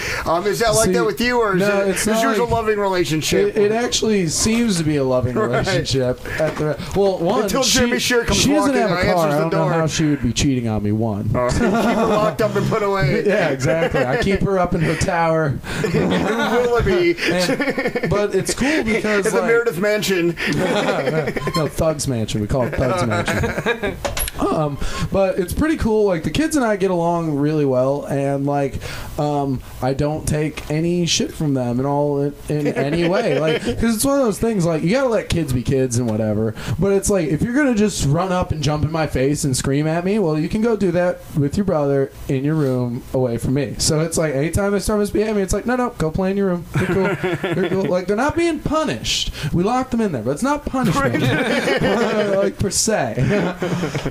Is that like that with you, or is yours a loving relationship? It actually seems to be a loving relationship. Until Jimmy Shear comes she doesn't walking have and a car. answers I the don't door. know how she would be cheating on me. Keep her locked up and put away. Yeah, exactly. I keep her up in her tower. Willoughby. But it's cool because in the Meredith Mansion. No, Thug's Mansion. We call it Thug's Mansion. But it's pretty cool. Like, the kids and I get along really well, and I don't take any shit from them in any way. Like, because it's one of those things. Like, you gotta let kids be kids and whatever. But it's like, if you're gonna just run up and jump in my face and scream at me, well, you can go do that with your brother in your room away from me. So it's like, anytime they start misbehaving, it's like, no, go play in your room. They're cool. They're cool. Like, they're not being punished. We lock them in there, but it's not punishment, like, per se.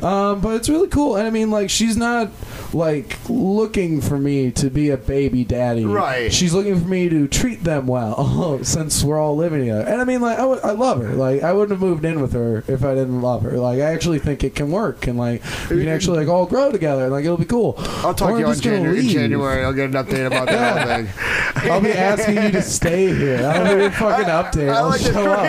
But it's really cool. And I mean, like, she's not like looking for me to be a baby daddy. Right. She's looking for me to treat them well since we're all living together. And I mean, like, I love her. Like, I wouldn't have moved in with her if I didn't love her. Like, I actually think it can work, and like, we can actually like all grow together, and like, it'll be cool. I'll talk to you in January. I'll get an update about that whole thing. I'll be asking you to stay here. I don't need a fucking update. I'll show up.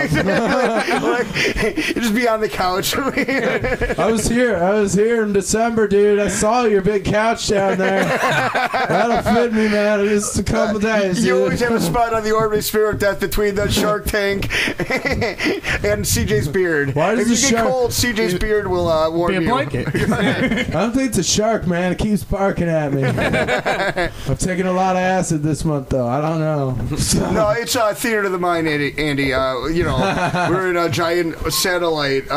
You just be on the couch. I was here in December, dude. I saw your big couch down there. That'll fit me, man. Just a couple days. You always have a spot on the Orbiting Spirit of Death between the Shark Tank and CJ's beard. Why does if you get cold, CJ's beard will warm you. Be a blanket. I don't think it's a shark, man. It keeps barking at me. I've taken a lot of acid this month, though. I don't know. No, it's theater of the mind, Andy. We're in a giant satellite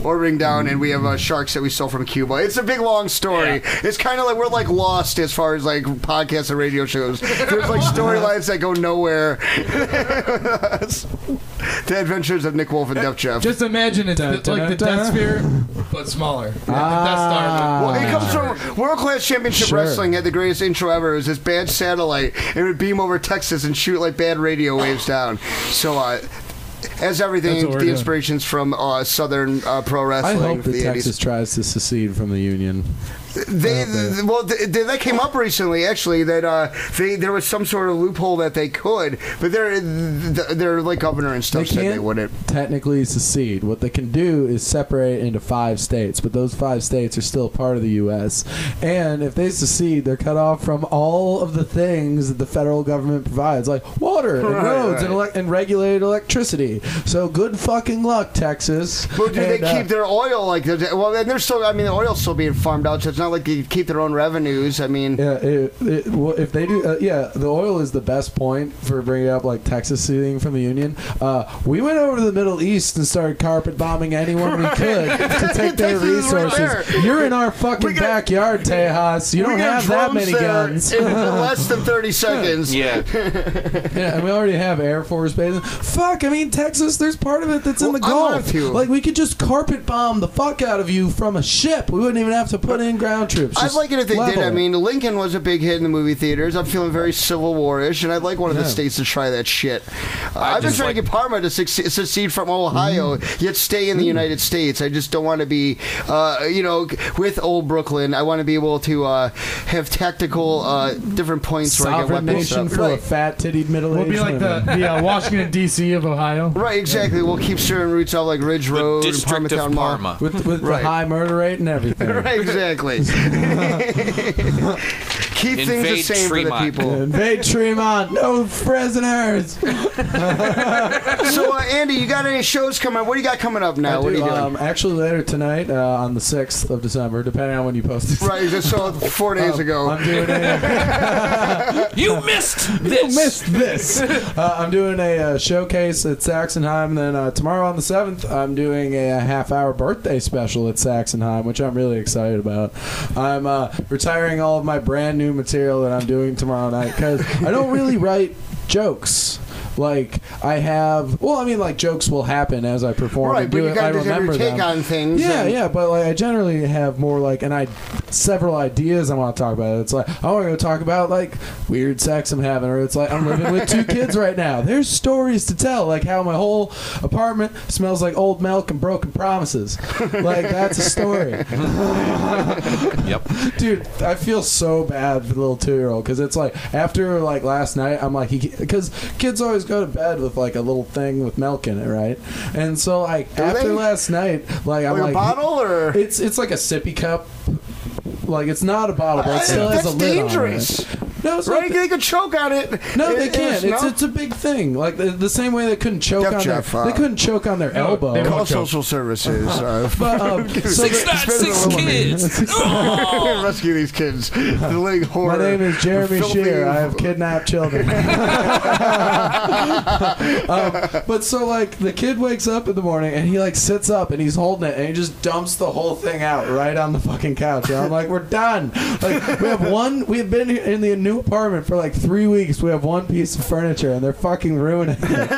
orbiting down, and we have sharks that we stole from Cuba. It's a big, long story. Yeah. It's kind of like we're like Lost as far as like podcasts and radio shows. There's like storylines that go nowhere. The Adventures of Nick Wolf and Def Jeff. Just imagine it's like the Death Sphere, but smaller. The Death Star. Well, it comes from World Class Championship Wrestling had the greatest intro ever. It was this bad satellite. It would beam over Texas and shoot like bad radio waves down. So, as everything, the inspirations from Southern pro wrestling. I hope that Texas tries to secede from the Union. That came up recently, actually, that there was some sort of loophole that they could, but their like governor and stuff said they wouldn't technically secede. What they can do is separate into 5 states, but those 5 states are still part of the U.S. And if they secede, they're cut off from all of the things that the federal government provides, like water and roads and regulated electricity. So good fucking luck, Texas. But do they keep their oil like? Well, and they're still. I mean, the oil's still being farmed out, so it's not like they keep their own revenues. I mean, well, if they do, the oil is the best point for bringing up like Texas seceding from the Union. We went over to the Middle East and started carpet bombing anyone we could to take their resources. You're in our fucking backyard, Tejas. You don't have that many guns. In less than 30 seconds. Yeah. Yeah, and we already have Air Force bases. Fuck, I mean, Texas, there's part of it that's in the Gulf. Like, we could just carpet bomb the fuck out of you from a ship. We wouldn't even have to put in ground troops. I'd like it if they did. I mean, Lincoln was a big hit in the movie theaters. I'm feeling very Civil War-ish, and I'd like one of the states to try that shit. I've been trying to get Parma to secede from Ohio, yet stay in the United States. I just don't want to be, with old Brooklyn. I want to be able to have tactical different points where I get weapons. Nation full of fat-tittied middle-aged We'll be like the Washington, D.C. of Ohio. Right, exactly. We'll keep certain routes out like Ridge Road and Parmatown Mall. With the high murder rate and everything. Right, exactly. Keep things the same for the people. Invade Tremont. No prisoners. So, Andy, you got any shows coming up? What do you got coming up now? What are you doing? Actually, later tonight, on the 6th of December, depending on when you post this. Right, just so 4 days ago. I'm doing You missed this. You missed this. I'm doing a showcase at Saxonheim. Then tomorrow on the 7th, I'm doing a half-hour birthday special at Saxonheim, which I'm really excited about. I'm retiring all of my brand new new material that I'm doing tomorrow night because I don't really write jokes. Like I have, well, I mean, like jokes will happen as I perform Right, and but do you it. got I to remember take them. on things. Yeah, but like I generally have more like, and several ideas I want to talk about. It's like I want to go talk about like weird sex I'm having, or it's like I'm living with 2 kids right now. There's stories to tell, like how my whole apartment smells like old milk and broken promises. Like that's a story. Yep. Dude, I feel so bad for the little 2-year-old because it's like after like last night, I'm like, because kids always go to bed with like a little thing with milk in it, right? And so like after last night, like I'm like like a bottle or it's like a sippy cup. Like it's not a bottle, but it still has a lid dangerous. on it. No, it's Right, not. they could choke on it. No, they can't. No? It's a big thing. Like the same way they couldn't choke Def on Jeff, they couldn't choke on their elbow. they Call won't choke. social services. But so 696 kids. Rescue these kids. The living horror. My name is Jeremy Filthy- Shear. I have kidnapped children. But so like the kid wakes up in the morning and he like sits up and he's holding it and he just dumps the whole thing out right on the fucking couch. And I'm like, we're done. Like we have been in the new apartment for like 3 weeks. We have one piece of furniture and they're fucking ruining it.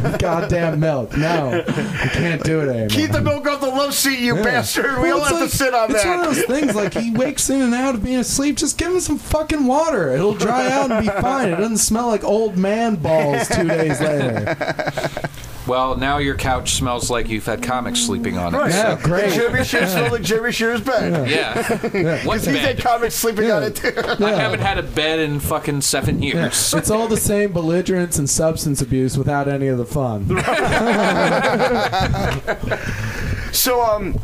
With goddamn milk. No, you can't do it anymore. Keep the milk off the love seat, you bastard. We Well, all it's have like- to sit on it's that. one of those things like he wakes in and out of being asleep. Just give him some fucking water. It'll dry out and be fine. It doesn't smell like old man balls 2 days later. Well, now your couch smells like you've had comics sleeping on it. Right. Yeah, great. Jeremy Shear smelled like Jeremy Shear's bed. Yeah. What Because he's had bed? comics sleeping on it too. I haven't had a bed in fucking 7 years. It's all the same belligerence and substance abuse without any of the fun. So,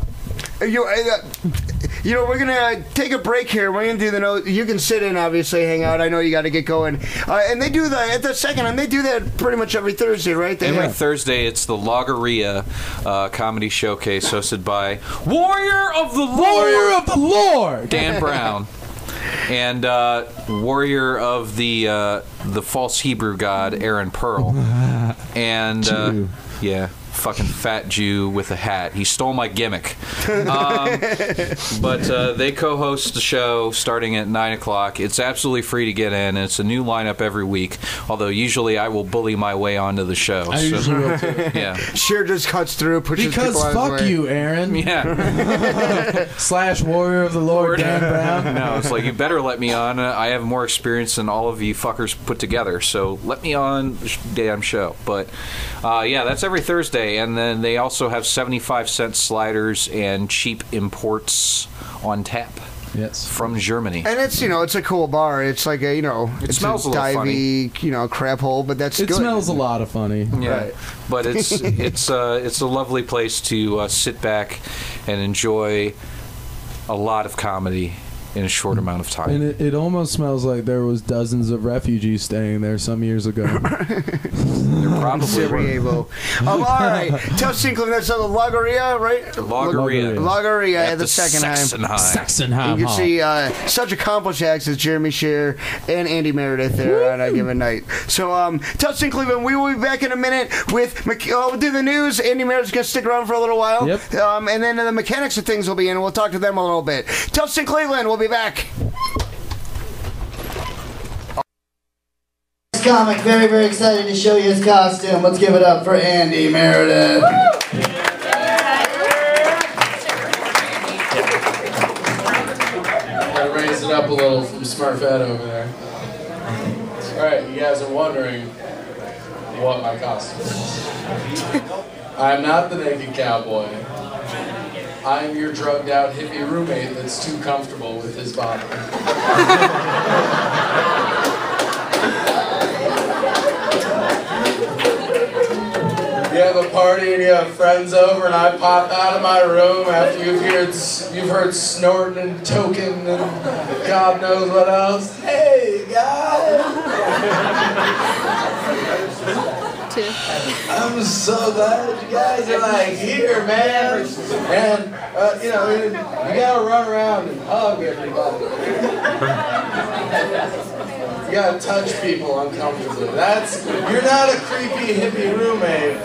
we're gonna take a break here. We're gonna do the note. You can sit in, obviously, hang out. I know you got to get going. And they do that at the second, and they do that pretty much every Thursday, right? Every Thursday, it's the Loggeria comedy showcase hosted by Warrior of the Lord, Dan Brown, and Warrior of the false Hebrew god Aaron Pearl, and yeah. Fucking fat Jew with a hat. He stole my gimmick. But they co-host the show starting at 9 o'clock. It's absolutely free to get in. And it's a new lineup every week. Although usually I will bully my way onto the show. I usually will too. Yeah. Shear just cuts through, pushes Because people out of the fuck way. you, Aaron. Yeah. / Warrior of the Lord, Dan Brown. No, it's like, you better let me on. I have more experience than all of you fuckers put together. So let me on the damn show. But yeah, that's every Thursday. And then they also have 75-cent sliders and cheap imports on tap. Yes. From Germany. And it's, it's a cool bar. It's like a, It it's smells a a little divey, crap hole, but that's It good. smells a lot of funny. Yeah, Right. but it's a lovely place to sit back and enjoy a lot of comedy in a short amount of time. And it almost smells like there was dozens of refugees staying there some years ago. There probably were. Sarajevo. All right. Tough Sinclair, that's the Loggeria, right? Loggeria. Loggeria at the second time. Sexenheim. You can see such accomplished acts as Jeremy Shear and Andy Meredith there on a given night. So, Tough Cleveland, we will be back in a minute with, we'll do the news. Andy Meredith's going to stick around for a little while. Yep. And then the mechanics of things will be in, and we'll talk to them a little bit. Tough Cleveland, we'll be back. Comic, very, very excited to show you his costume. Let's give it up for Andy Meredith. Gotta raise it up a little from Smurfette over there. Alright, you guys are wondering what my costume is. I'm not the naked cowboy. I'm your drugged out hippie roommate that's too comfortable with his body. You have a party and you have friends over and I pop out of my room after you've heard snorting and toking and God knows what else. Hey guys! I'm so glad you guys are like here, man. And you gotta run around and hug everybody. You gotta touch people uncomfortably. You're not a creepy hippie roommate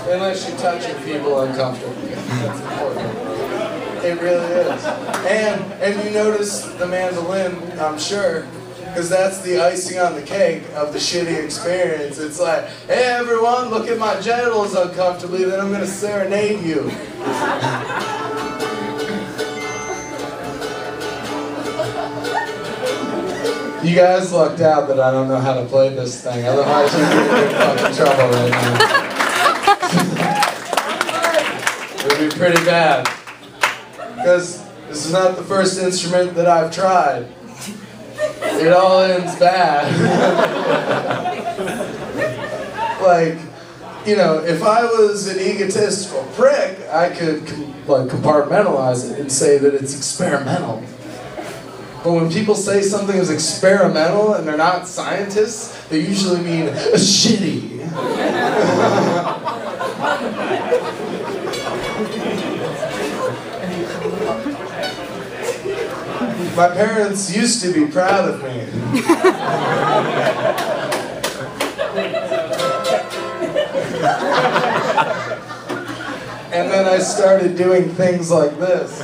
unless you're touching people uncomfortably. That's important. It really is. And you notice the mandolin, I'm sure, because that's the icing on the cake of the shitty experience. It's like, hey everyone, look at my genitals uncomfortably, then I'm going to serenade you. You guys lucked out that I don't know how to play this thing, otherwise you'd be in big fucking trouble right now. It would be pretty bad. Because this is not the first instrument that I've tried. It all ends bad. Like, you know, if I was an egotistical prick, I could compartmentalize it and say that it's experimental. But when people say something is experimental and they're not scientists, they usually mean shitty. My parents used to be proud of me. And then I started doing things like this.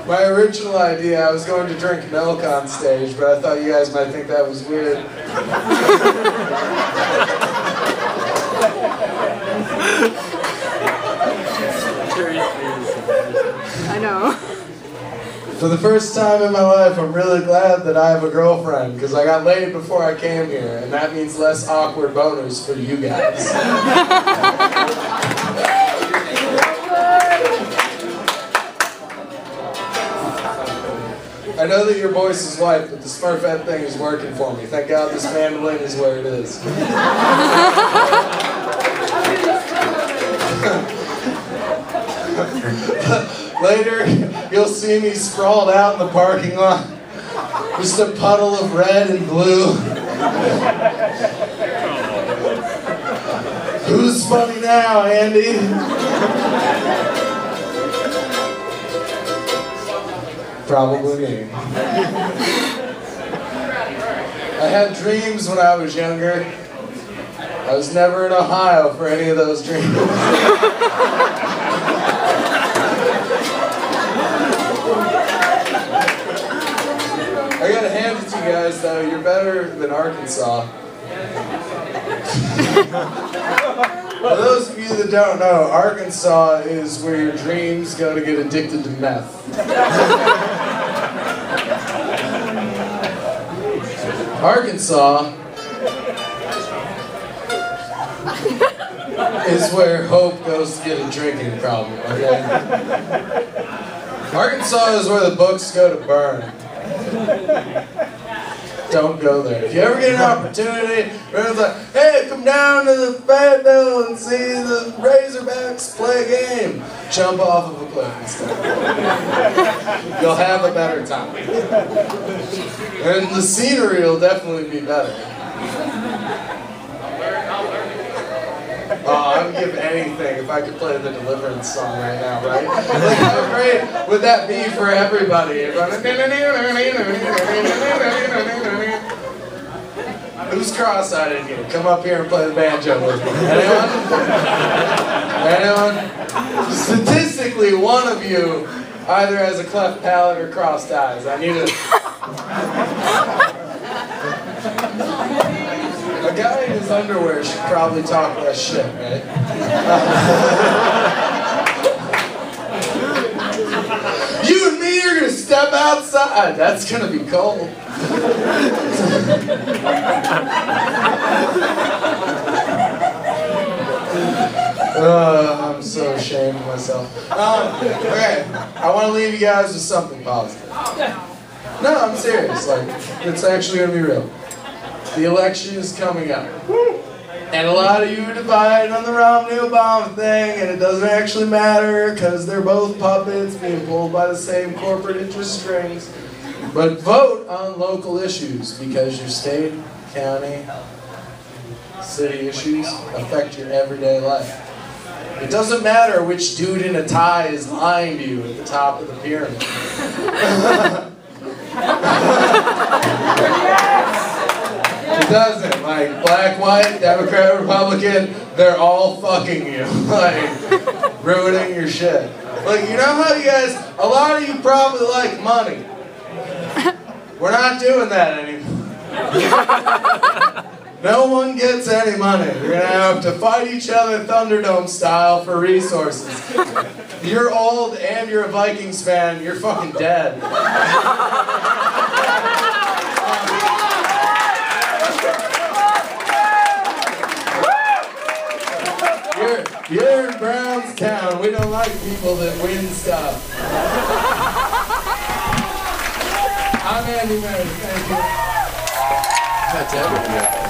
My original idea, I was going to drink milk on stage, but I thought you guys might think that was weird. I know. For the first time in my life, I'm really glad that I have a girlfriend, because I got laid before I came here, and that means less awkward boners for you guys. I know that your voice is white, but the Smurfette thing is working for me. Thank God this mandolin is where it is. Later, you'll see me sprawled out in the parking lot. Just a puddle of red and blue. Who's funny now, Andy? Probably me. I had dreams when I was younger. I was never in Ohio for any of those dreams. I gotta hand it to you guys though, you're better than Arkansas. For those of you that don't know, Arkansas is where your dreams go to get addicted to meth. Arkansas is where hope goes to get a drinking problem, okay? Arkansas is where the books go to burn. Don't go there. If you ever get an opportunity, everyone's like, hey, come down to the Fayetteville and see the Razorbacks play a game. Jump off of a cliff instead. You'll have a better time. And the scenery will definitely be better. Oh, I would give anything if I could play the Deliverance song right now, right? Like, how great would that be for everybody? Who's cross-eyed in here? Come up here and play the banjo with me. Anyone? Anyone? Statistically, one of you either has a cleft palate or crossed eyes. I need a guy in his underwear should probably talk less shit, right? You and me are gonna step outside. That's gonna be cold. I'm so ashamed of myself. Okay, I want to leave you guys with something positive. No, I'm serious. Like, it's actually gonna be real. The election is coming up. And a lot of you are divided on the Romney-Obama thing, and it doesn't actually matter because they're both puppets being pulled by the same corporate interest strings. But vote on local issues because your state, county, city issues affect your everyday life. It doesn't matter which dude in a tie is lying to you at the top of the pyramid. It doesn't. Like, black, white, Democrat, Republican, they're all fucking you. Like, ruining your shit. Like, you know how you guys, a lot of you probably like money. We're not doing that anymore. No one gets any money. You're gonna have to fight each other Thunderdome style for resources. You're old and you're a Vikings fan, you're fucking dead. You're in Brownstown. We don't like people that win stuff. I'm Andy Meredith. Thank you. That's everything.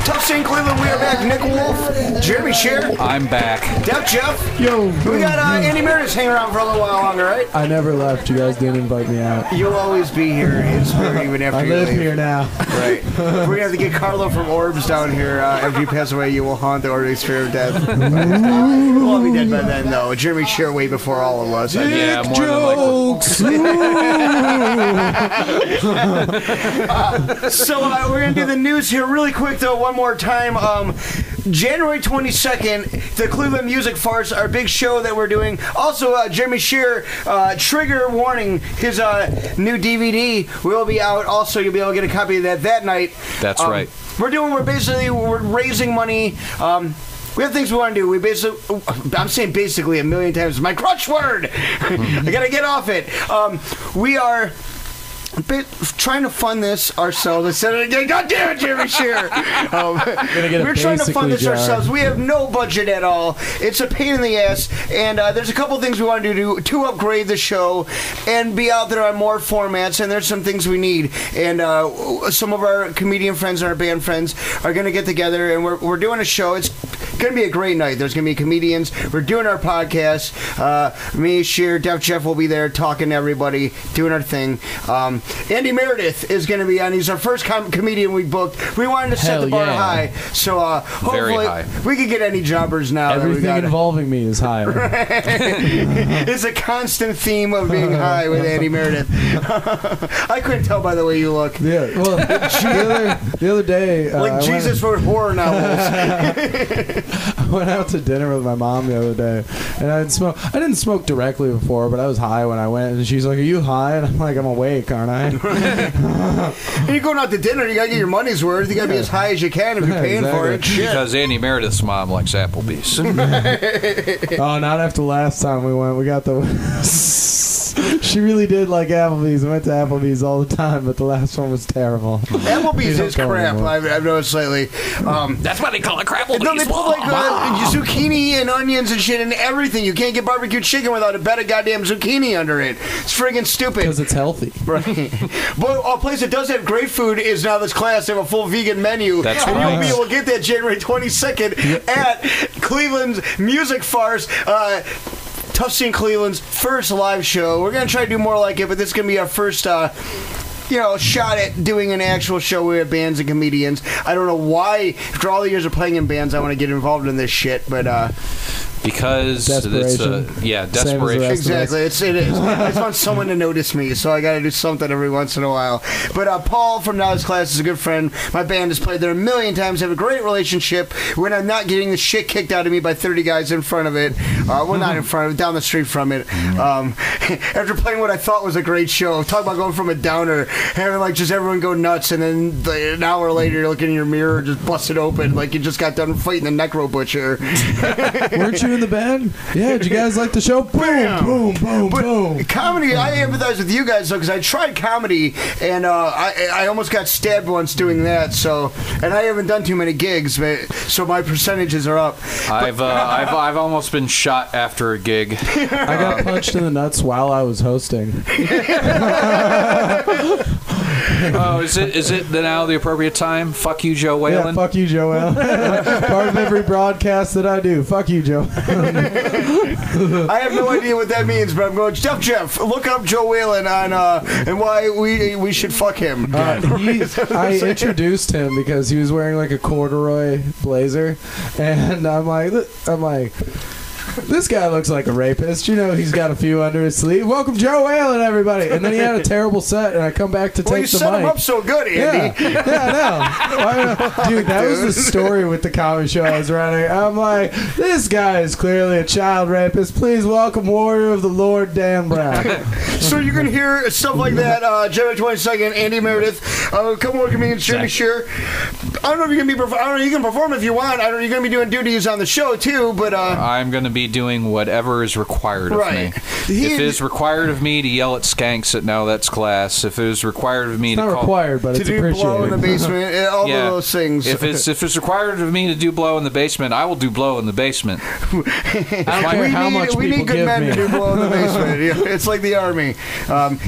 Tough Scene Cleveland, we are back. Nick Wolf, Jeremy Shear, I'm back. Def Jeff. Yo. We got Andy Meredith hanging around for a little while longer, right? I never left. You guys didn't invite me out. You'll always be here in spirit even after I you live leave. here now. Right. We're going to have to get Carlo from Orbs down here. After you pass away, you will haunt the Orbs Spirit of Death. We'll all be dead by then, though. Jeremy Shear way before all of us. Yeah, more than likely. So we're going to do the news here really quick, though, one more time. January 22nd, the Cleveland Music Farce, our big show that we're doing. Also, Jeremy Shear, trigger warning, his new DVD will be out. Also, you'll be able to get a copy of that night. That's right. We're raising money. We have things we want to do. I'm saying basically a million times. My crutch word. I gotta get off it. We are trying to fund this ourselves. I said it again. God damn it, Jeremy Shear. We're trying to fund this ourselves. We have no budget at all. It's a pain in the ass. And there's a couple things we want to do to upgrade the show and be out there on more formats. And there's some things we need. And some of our comedian friends and our band friends are going to get together. And we're doing a show. It's going to be a great night. There's going to be comedians. We're doing our podcast. Me, Shear, Def Jeff will be there talking to everybody, doing our thing. Andy Meredith is going to be on. He's our first comedian we booked. We wanted to set the bar high. So hopefully we can get any jobbers now. Everything involving me is high. It's a constant theme of being high with Andy Meredith. I couldn't tell by the way you look. Yeah. Well, the other day, like Jesus wrote horror novels. I went out to dinner with my mom the other day, and I didn't smoke directly before, but I was high when I went, and she's like, "Are you high?" And I'm like, "I'm awake, aren't I?" You're going out to dinner, you gotta get your money's worth. You gotta be as high as you can if you're paying for it. Shit. Because Andy Meredith's mom likes Applebee's. Oh, not after last time we went. We got the... She really did like Applebee's. We went to Applebee's all the time, but the last one was terrible. Applebee's is crap, I've noticed lately. That's why they call it Crapplebee's. No, they put like zucchini and onions and shit in everything. You can't get barbecue chicken without a bed of goddamn zucchini under it. It's friggin' stupid. Because it's healthy. Right. But a place that does have great food is now this class. They have a full vegan menu. That's and right. you'll be able to get that January 22nd at Cleveland's Music Farce. Tough Scene Cleveland's first live show. We're going to try to do more like it, but this is going to be our first shot at doing an actual show with bands and comedians. I don't know why, after all the years of playing in bands, I want to get involved in this shit, but because desperation. Desperation. Exactly, it is. I just want someone to notice me, so I got to do something every once in a while. But Paul from Now's Class is a good friend. My band has played there a million times. I have a great relationship when I'm not getting the shit kicked out of me by 30 guys in front of it. Well, not in front of it, down the street from it. After playing what I thought was a great show, talk about going from a downer, having like just everyone go nuts, and then an hour later you're looking in your mirror, just busted open, like you just got done fighting the necro butcher. Weren't you in the band? Yeah, did you guys like the show? Boom, boom, boom, boom. Comedy, I empathize with you guys though, because I tried comedy and I almost got stabbed once doing that. So, and I haven't done too many gigs, so my percentages are up. I've almost been shot after a gig. I got punched in the nuts while I was hosting. Oh, is it now the appropriate time? Fuck you, Joe Whalen. Yeah, fuck you, Joe Whalen. Part of every broadcast that I do. Fuck you, Joe. I have no idea what that means, but I'm going, Jeff, look up Joe Whalen on and why we should fuck him. I introduced him because he was wearing like a corduroy blazer, and I'm like, This guy looks like a rapist. You know he's got a few under his sleeve. Welcome Joe Whalen, everybody. And then he had a terrible set, and I come back to take the mic. Well, you set him up so good, Andy. Yeah, I know. Dude, that was the story with the comedy show I was running. I'm like, this guy is clearly a child rapist. Please welcome Warrior of the Lord, Dan Brown. So you can hear stuff like that. January 22nd, Andy Meredith, a couple more comedians, Jimmy Shear. I don't know if you're gonna be. I don't know. You can perform if you want. I don't know. You're gonna be doing duties on the show too, but I'm gonna be doing whatever is required of me. If it is required of me to yell at skanks at Now That's Class, if it is required of me it's to not required, but to it's do appreciated. blow in the basement, all of those things. If it's required of me to do blow in the basement, I will do blow in the basement. I don't care how much we people need good give men me. to do blow in the basement. It's like the army.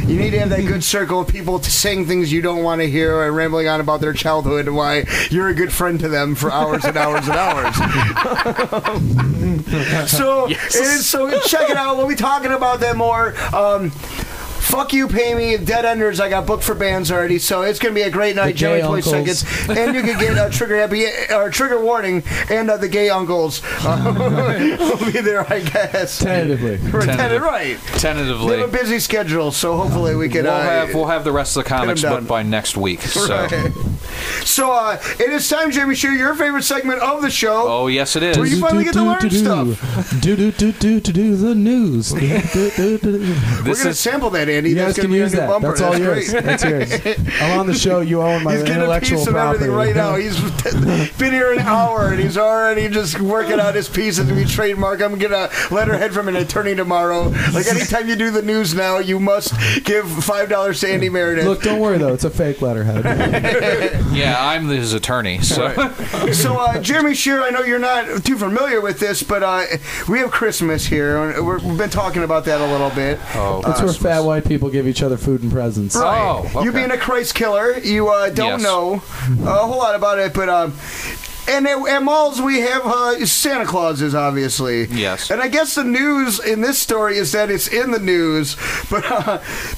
You need to have that good circle of people to saying things you don't want to hear and rambling on about their childhood and why you're a good friend to them for hours and hours and hours. So check it out. We'll be talking about that more. Fuck You, Pay Me, Dead Enders. I got booked for bands already, so it's going to be a great night. January 22nd. And you can get Trigger Warning and the Gay Uncles. We'll be there, I guess. Tentatively. Tentatively. They have a busy schedule, so hopefully we can... We'll have the rest of the comics done by next week. So, so it is time, Jamie Shear, your favorite segment of the show. Oh, yes, it is. Where you finally get to learn stuff. Do the news. We're going to sample that, Andy. You guys That's can use that. bumper. That's all yours. That's yours. I'm on the show. You own my intellectual property. He's getting a piece of everything right now. He's been here an hour, and he's already just working out his pieces to be trademark. I'm going to letterhead from an attorney tomorrow. Like, anytime you do the news now, you must give $5 to Andy Meredith. Look, don't worry, though. It's a fake letterhead. Yeah, I'm his attorney. So, Jeremy Shear, I know you're not too familiar with this, but we have Christmas here. We've been talking about that a little bit. That's where fat white people give each other food and presents. Right. Oh, okay. You being a Christ killer, you don't know a whole lot about it, but and at malls we have Santa Clauses, obviously. Yes. And I guess the news in this story is that it's in the news, but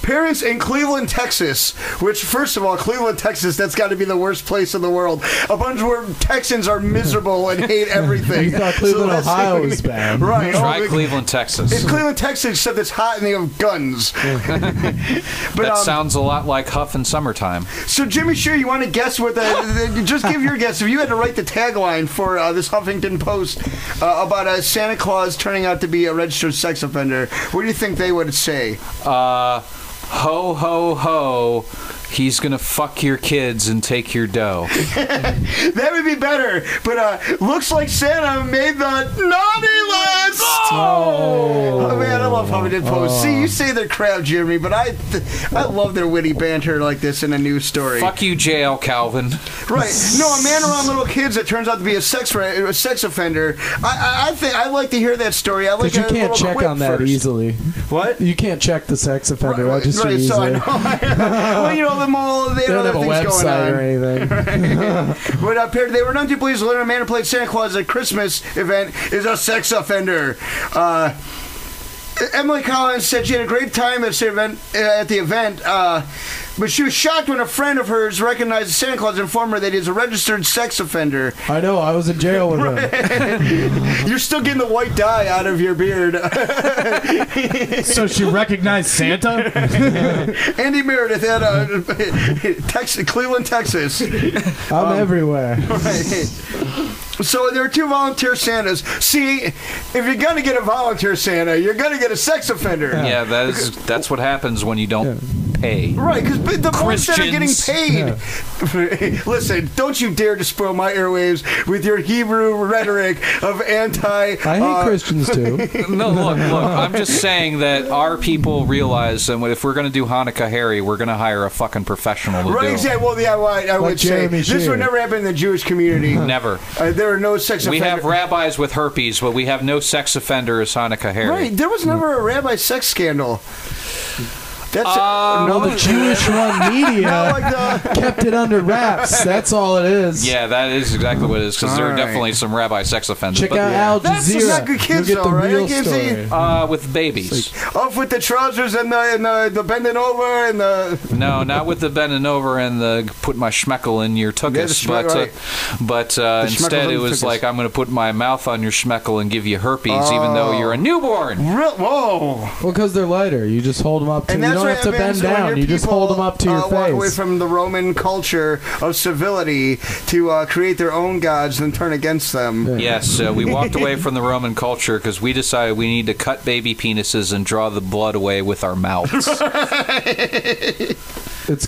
parents in Cleveland, Texas, which, first of all, Cleveland, Texas, that's got to be the worst place in the world. A bunch where Texans are miserable and hate everything. You thought Cleveland, Ohio was bad. Right. Try Cleveland, Texas. It's Cleveland, Texas, except it's hot and they have guns. But, that sounds a lot like Huff in summertime. So, Jimmy Shear, you want to guess what just give your guess. If you had to write the tagline for this Huffington Post about a Santa Claus turning out to be a registered sex offender, what do you think they would say? Ho, ho, ho. He's going to fuck your kids and take your dough. That would be better, but looks like Santa made the naughty list! Oh man, I love Huffington Post. See, you say they're crap, Jeremy, but I love their witty banter like this in a news story. Fuck you, J.L. Calvin. Right. No, a man around little kids that turns out to be a sex offender. I think I like to hear that story. I like you can't check on that easily. What? You can't check the sex offender registry right, so easily. Well, you know, the mall, they don't have a website or anything. But they were known to police learn a man who played Santa Claus at a Christmas event is a sex offender. Emily Collins said she had a great time at the event, but she was shocked when a friend of hers recognized Santa Claus and informed her that he's a registered sex offender. I know, I was in jail with him. You're still getting the white dye out of your beard. So she recognized Santa? Andy Meredith at Cleveland, Texas. I'm everywhere. Right. So there are two volunteer Santas. See, if you're going to get a volunteer Santa, you're going to get a sex offender. Yeah, that's what happens when you don't pay. Right, because the ones that are getting paid. Yeah. Listen, don't you dare to spoil my airwaves with your Hebrew rhetoric of anti. I hate Christians too. No, look. I'm just saying that our people realize that if we're going to do Hanukkah Harry, we're going to hire a fucking professional to do it. Exactly. Well, yeah, I would say this would never happen in the Jewish community. Never. There are no sex offenders. We have rabbis with herpes, but we have no sex offender as Hanukkah Harry. Right. There was never a rabbi sex scandal. That's No, the Jewish-run media Not like kept it under wraps. That's all it is. Yeah, that is exactly what it is, because there are All right. definitely some rabbi sex offenders. Check but out Al That's Jazeera. not good kids, You'll get the though, right? real I can't see- story. with babies. Off with the trousers and the bending over and the. No, not with the bending over and the put my schmeckle in your tuchus, Yeah, the but schmeckle's instead in it the was tuchus. like, I'm going to put my mouth on your schmeckle and give you herpes, even though you're a newborn. Whoa! Well, because they're lighter. You just hold them up to. And You that's don't what have to happens bend when down. your You just people, hold them up to your walk away face. from the Roman culture of civility to create their own gods and turn against them. Yes, we walked away from the Roman culture because we decided we need to cut baby penises and draw the blood away with our mouths. It's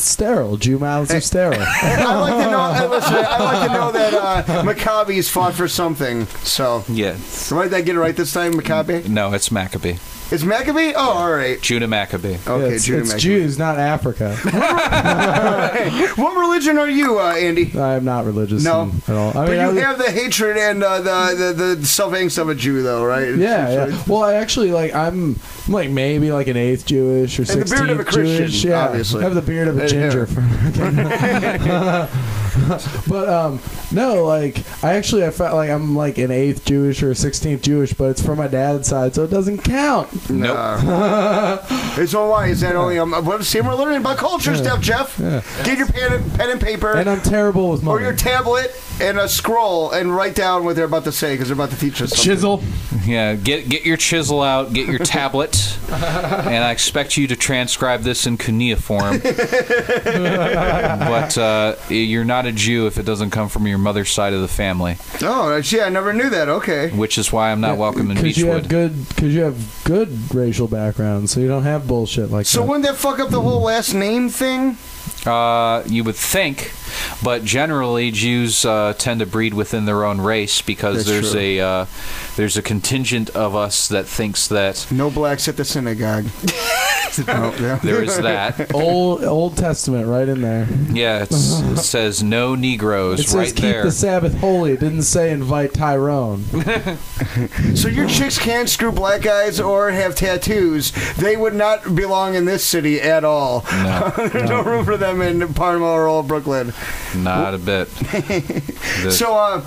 sterile. Jew mouths are sterile. I like to know. Listen, I like to know that Maccabees fought for something. So, Yeah. did I get it right this time, Maccabi? No, it's Maccabee. It's Maccabee? Oh, all right. Judah Maccabee. Okay, it's Judah it's Maccabee. Jews, not Africa. What religion are you, Andy? I am not religious No. at all. I But mean, you I- have the hatred and the self-angst of a Jew, though, right? Yeah, yeah. Well, I actually I'm like maybe like an 8th Jewish or And the 16th beard of a Christian, Jewish. Yeah, obviously. I have the beard of a And ginger. But no, like I felt like I'm like an 8th Jewish or a 16th Jewish, but it's from my dad's side, so it doesn't count. Nope. It's all why. Is that only? See, we're learning about culture stuff, Jeff. Yeah. Get your pen and paper. And I'm terrible with or money. your tablet and a scroll and write down what they're about to say because they're about to teach us something. Chisel. Yeah, get your chisel out, get your tablet, and I expect you to transcribe this in cuneiform. But you're not a Jew if it doesn't come from your mother's side of the family, Oh, gee, I never knew that. Okay. which is why I'm not welcome in Because you have Beechwood. good racial background, so you don't have bullshit like So that. wouldn't that fuck up the whole last name thing? You would think, but generally Jews tend to breed within their own race because That's there's a contingent of us that thinks that No blacks at the synagogue. Oh, yeah. there is that. Old Testament right in there. Yeah, it says no Negroes It says right keep there. the Sabbath holy. It didn't say invite Tyrone. So your chicks can't screw black guys or have tattoos. They would not belong in this city at all. No, There's no room for them in Parma or old Brooklyn. not a bit. So,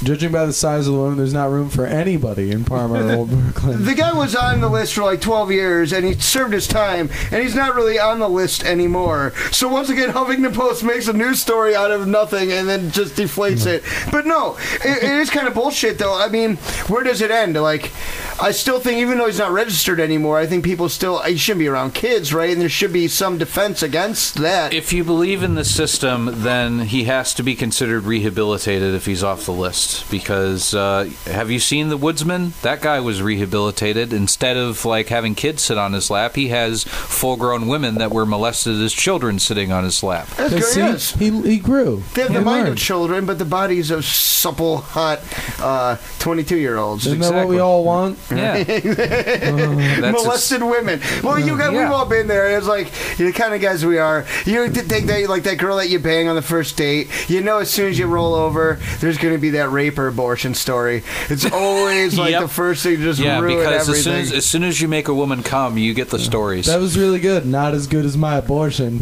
Judging by the size of the woman, there's not room for anybody in Parma or Old Brooklyn. the guy was on the list for like 12 years, and he served his time, and he's not really on the list anymore. So once again, Huffington Post makes a news story out of nothing and then just deflates it. But no, it is kind of bullshit, though. I mean, where does it end? Like, I still think, even though he's not registered anymore, I think people still, he shouldn't be around kids, right? And there should be some defense against that. If you believe in the system, then he has to be considered rehabilitated if he's off the list. Because have you seen The Woodsman? That guy was rehabilitated. Instead of like having kids sit on his lap, he has full-grown women that were molested as children sitting on his lap. That's good, See, yes. he grew. They have He the mind of learned. children, but the bodies of supple, hot 22-year-olds. Isn't that what we Exactly. all want? Yeah. That's Molested women. Well, you guys, we've Yeah. all been there. It's like the kind of guys we are. You think that like that girl that you bang on the first date. You know, as soon as you roll over, there's going to be that rape or abortion story. It's always like Yep. the first thing to just yeah, ruin because everything. as soon as you make a woman come, you get the stories. That was really good. Not as good as my abortion.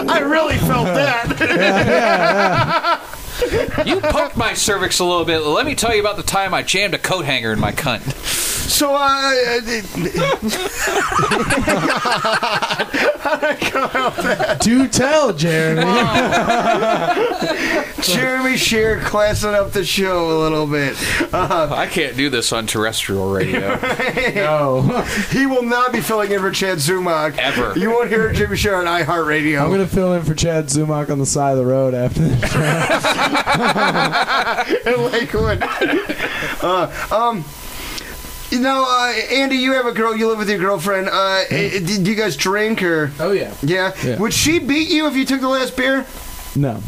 I really felt that. You poked my cervix a little bit. Let me tell you about the time I jammed a coat hanger in my cunt. So, Do tell, Jeremy. Jeremy Shear classing up the show a little bit. I can't do this on terrestrial radio. No. He will not be filling in for Chad Zumach. Ever. You won't hear Jimmy Shear on iHeartRadio. I'm going to fill in for Chad Zumach on the side of the road after this show. in Lakewood. You know, Andy, you have a girl. You live with your girlfriend. Do you guys drink or? Oh, yeah. Yeah. Yeah. Would she beat you if you took the last beer? No.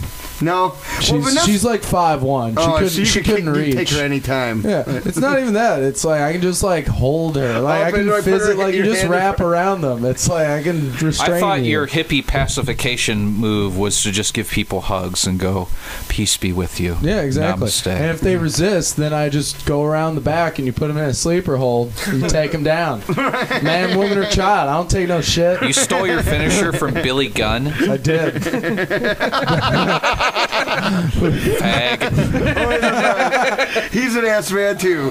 No. She's like 5'1". She couldn't reach. Take her anytime. Yeah, it's not even that. It's like I can just like hold her. Like I can physically, like you just wrap around them. It's like I can restrain. I thought you. your hippie pacification move was to just give people hugs and go, "Peace be with you." Yeah, exactly. Namaste. And if they resist, then I just go around the back and you put them in a sleeper hold. And you take them down. Man, woman, or child. I don't take no shit. You stole your finisher from Billy Gunn. I did. Fag. He's an ass man too.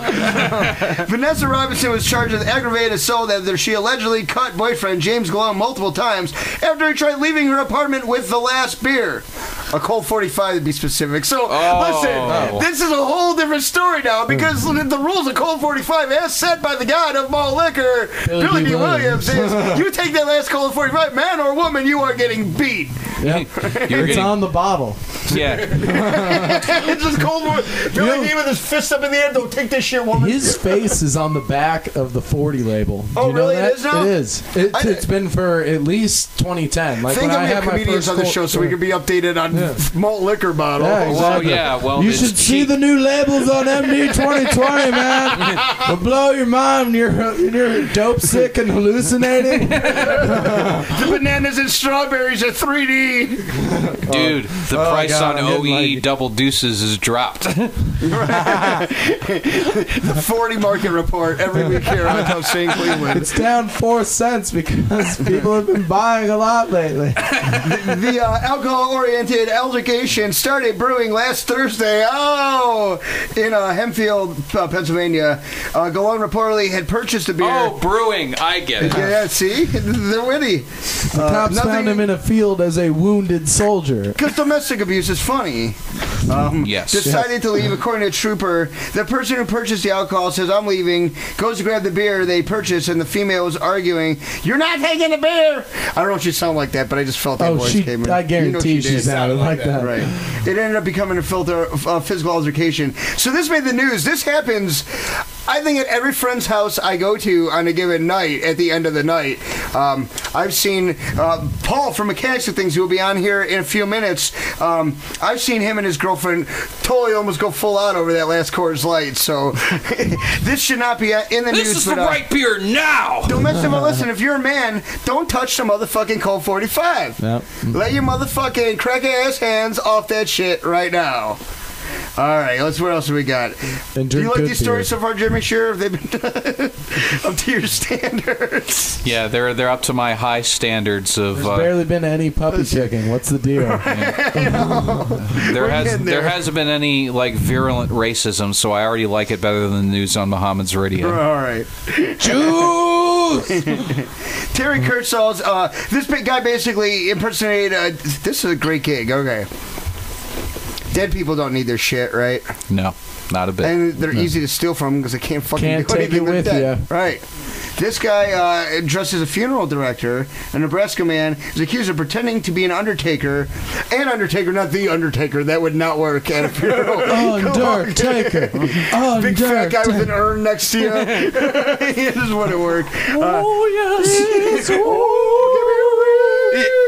Vanessa Robinson was charged with aggravated assault after she allegedly cut boyfriend James Glum multiple times after he tried leaving her apartment with the last beer. A Colt 45 to be specific. So listen, this is a whole different story now because the rules of Colt 45, as set by the god of malt liquor, Billy D. Williams, is you take that last Colt 45, man or woman, you are getting beat. Yep. It's on the bottle. Yeah. It's just Colt 45. Billy D with his fist up in the air. Don't take this shit, woman. His face is on the back of the 40 label. Oh, you know really? That? It is now? It is. It's been for at least 2010. Like Think when of I me had my comedians first on the show so we can be updated on malt liquor bottle. Yeah, exactly. You it's should see the new labels on MD 2020, man. It'll blow your mind when you're dope sick and hallucinating. The bananas and strawberries are 3D. Dude, the price on OE double deuces is dropped. The 40 market report every week here on Tough St. Cleveland. It's down 4 cents because people have been buying a lot lately. The alcohol-oriented altercation started brewing last Thursday. In Hempfield, Pennsylvania. Galone reportedly had purchased a beer. Oh, brewing. I get it. Yeah, see? They're witty. The cops found him in a field as a wounded soldier. Because domestic abuse is funny. Yes. Decided to leave, according to a trooper. The person who purchased the alcohol says, "I'm leaving." Goes to grab the beer they purchased, and the female was arguing, "You're not taking the beer!" I don't know if she sounded like that, but I just felt that voice came in. I guarantee she did. sounded like that. Right. It ended up becoming a physical altercation. So this made the news. This happens, I think, at every friend's house I go to on a given night at the end of the night. I've seen Paul from Mechanics of Things, who will be on here in a few minutes. I've seen him and his girlfriend totally almost go full out over that last Coors Light. So this should not be in the news. This is the right beer now. Listen, if you're a man, don't touch the motherfucking Colt 45. Yep. Let your motherfucking crack-ass hands off that shit right now. All right, what else have we got? Do you like these stories so far, Jimmy? Sure, have they been up to your standards? Yeah, they're up to my high standards of. There's barely been any puppy kicking. What's the deal? There hasn't been any like virulent racism, so I already like it better than the news on Muhammad's radio. All right, Jews. Terry Kurtzall's. This big guy basically impersonated. This is a great gig. Okay. Dead people don't need their shit, right? No, not a bit. And they're easy to steal from because they can't fucking do take anything it with dead. you. Right. This guy, dressed as a funeral director, a Nebraska man, is accused of pretending to be an undertaker. An undertaker, not the undertaker. That would not work at a funeral. Undertaker. Big fat guy with an urn next to you. This wouldn't work. yes.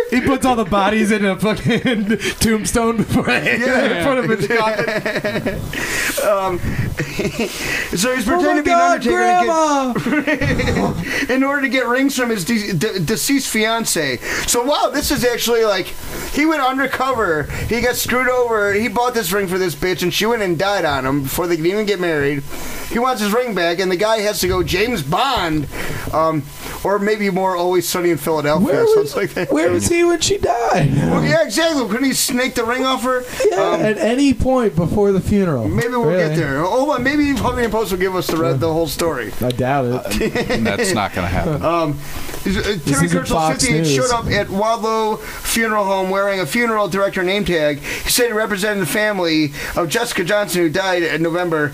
He puts all the bodies in a fucking tombstone before they put them in the coffin. So he's pretending to be an undertaker in order to get rings from his deceased fiance. So wow, this is actually like he went undercover. He got screwed over. He bought this ring for this bitch, and she went and died on him before they could even get married. He wants his ring back, and the guy has to go James Bond, or maybe more Always Sunny in Philadelphia. Where was he when she died? Well, yeah, exactly. Couldn't he snake the ring off her? Yeah, at any point before the funeral. Maybe we'll get there. Hold on, maybe Huffington Post will give us the whole story. I doubt it. That's not going to happen. Terry Kurtzell, 58, showed up at Wadlow Funeral Home wearing a funeral director name tag. He said he represented the family of Jessica Johnson, who died in November.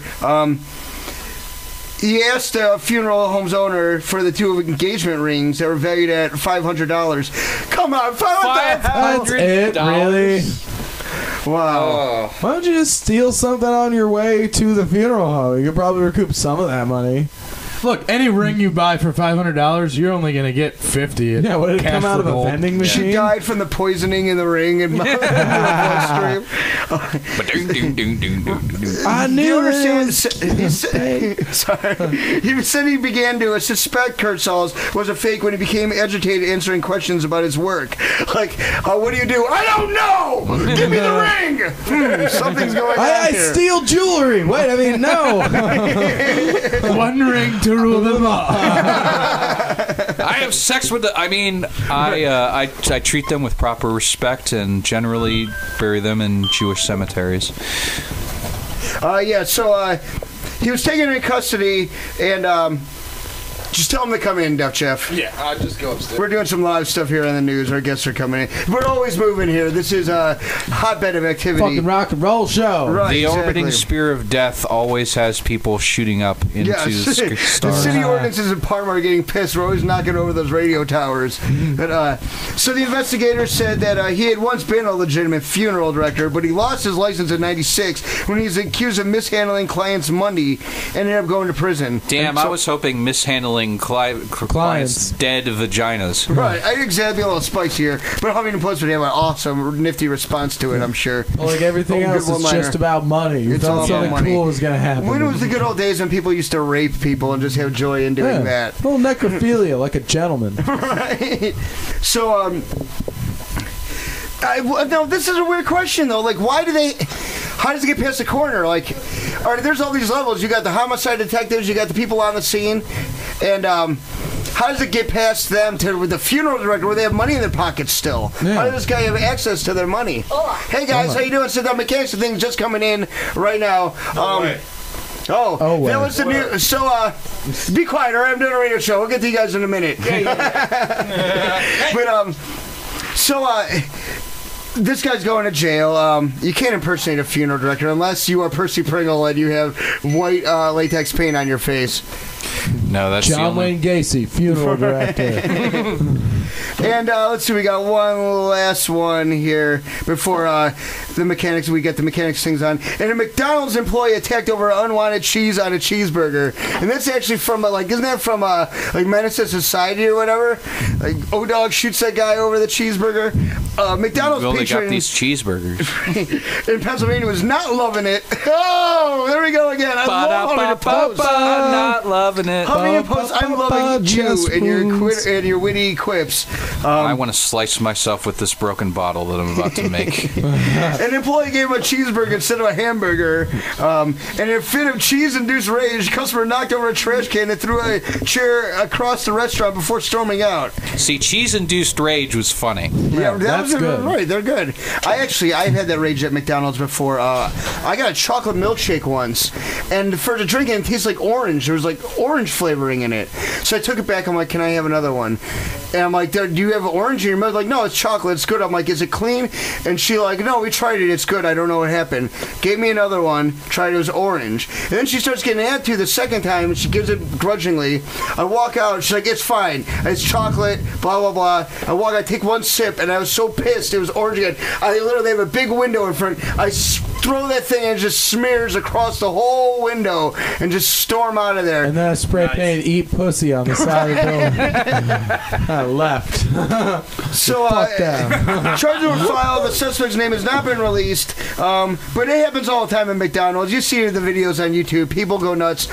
He asked the funeral home's owner for the two engagement rings that were valued at $500. Come on, $500? That's it, really? Wow. Why don't you just steal something on your way to the funeral home? You could probably recoup some of that money. Look, any ring you buy for $500, you're only gonna get 50. Yeah, would it come out of a gold. vending machine? She died from the poisoning in the ring and bloodstream. I Do knew you it. understand? Sorry. He said he began to suspect Kurt Sauls was a fake when he became agitated answering questions about his work. Like, what do you do? I don't know! Give me the ring! Something's going on I here. steal jewelry. Wait, I mean, no. One ring to rule them all. I have sex with the. I mean, I treat them with proper respect and generally bury them in Jewish cemeteries. So he was taken into custody, and just tell him to come in, Def Jeff. Yeah, I'll just go upstairs. We're doing some live stuff here on the news. Our guests are coming in. We're always moving here. This is a hotbed of activity. Fucking rock and roll show. Right, The orbiting exactly. spear of death always has people shooting up into Yes. the The stars. city ordinances in Parma are getting pissed. We're always knocking over those radio towers. But, so the investigator said that he had once been a legitimate funeral director, but he lost his license in '96 when he was accused of mishandling clients' money and ended up going to prison. Damn, And so- I was hoping mishandling clients' dead vaginas. Right, I think that'd be a little spicier, but Huffington Post would have an awesome, nifty response to it, I'm sure. Well, like everything Oh, else good is one-liner. just about money. You It's all thought about something money. cool was going to happen. When it was the good old days when people used to rape people and just have joy in doing that. A little necrophilia, like a gentleman. Right? So, no, this is a weird question, though. Like, how does it get past the coroner? Like, there's all these levels. You got the homicide detectives, you got the people on the scene, and, how does it get past them to the funeral director where they have money in their pockets still? Yeah. How does this guy have access to their money? Hey guys, how you doing? So the mechanics thing just coming in right now. That was the new. So be quiet, all right? I'm doing a radio show. We'll get to you guys in a minute. But this guy's going to jail. You can't impersonate a funeral director unless you are Percy Pringle and you have white latex paint on your face. No, that's the John only... Wayne Gacy, funeral director. And let's see, we got one last one here before the mechanics. We get the mechanics things on. And a McDonald's employee attacked over unwanted cheese on a cheeseburger, and that's actually from isn't that from like Menace to Society or whatever? Like O-Dog shoots that guy over the cheeseburger. McDonald's We only got patron these cheeseburgers. in Pennsylvania was not loving it. Oh, there we go again. I love Huffington Post. Not loving it. Huffington Post, I'm loving you and your witty quips. I want to slice myself with this broken bottle that I'm about to make. An employee gave him a cheeseburger instead of a hamburger, and in a fit of cheese-induced rage, the customer knocked over a trash can and threw a chair across the restaurant before storming out. See, cheese-induced rage was funny. Yeah, that's good. Right, they're good. I've had that rage at McDonald's before. I got a chocolate milkshake once, and for the drink, it tastes like orange. There was like orange flavoring in it. So I took it back. I'm like, can I have another one? And I'm like, do you have orange in your mouth? Like, no, it's chocolate. It's good. I'm like, is it clean? And she like, no, we tried it. It's good. I don't know what happened. Gave me another one. Tried it. It was orange. And then she starts getting attitude the second time, and she gives it grudgingly. I walk out. She's like, it's fine. It's chocolate. Blah blah blah. I walk out. Take one sip, and I was so pissed. It was orange again. I literally have a big window in front. I throw that thing and it just smears across the whole window and just storm out of there. And then I spray painted "Eat Pussy" on the side of the building. I left. So, Fuck that. charges were filed. The suspect's name has not been released, but it happens all the time at McDonald's. You see the videos on YouTube. People go nuts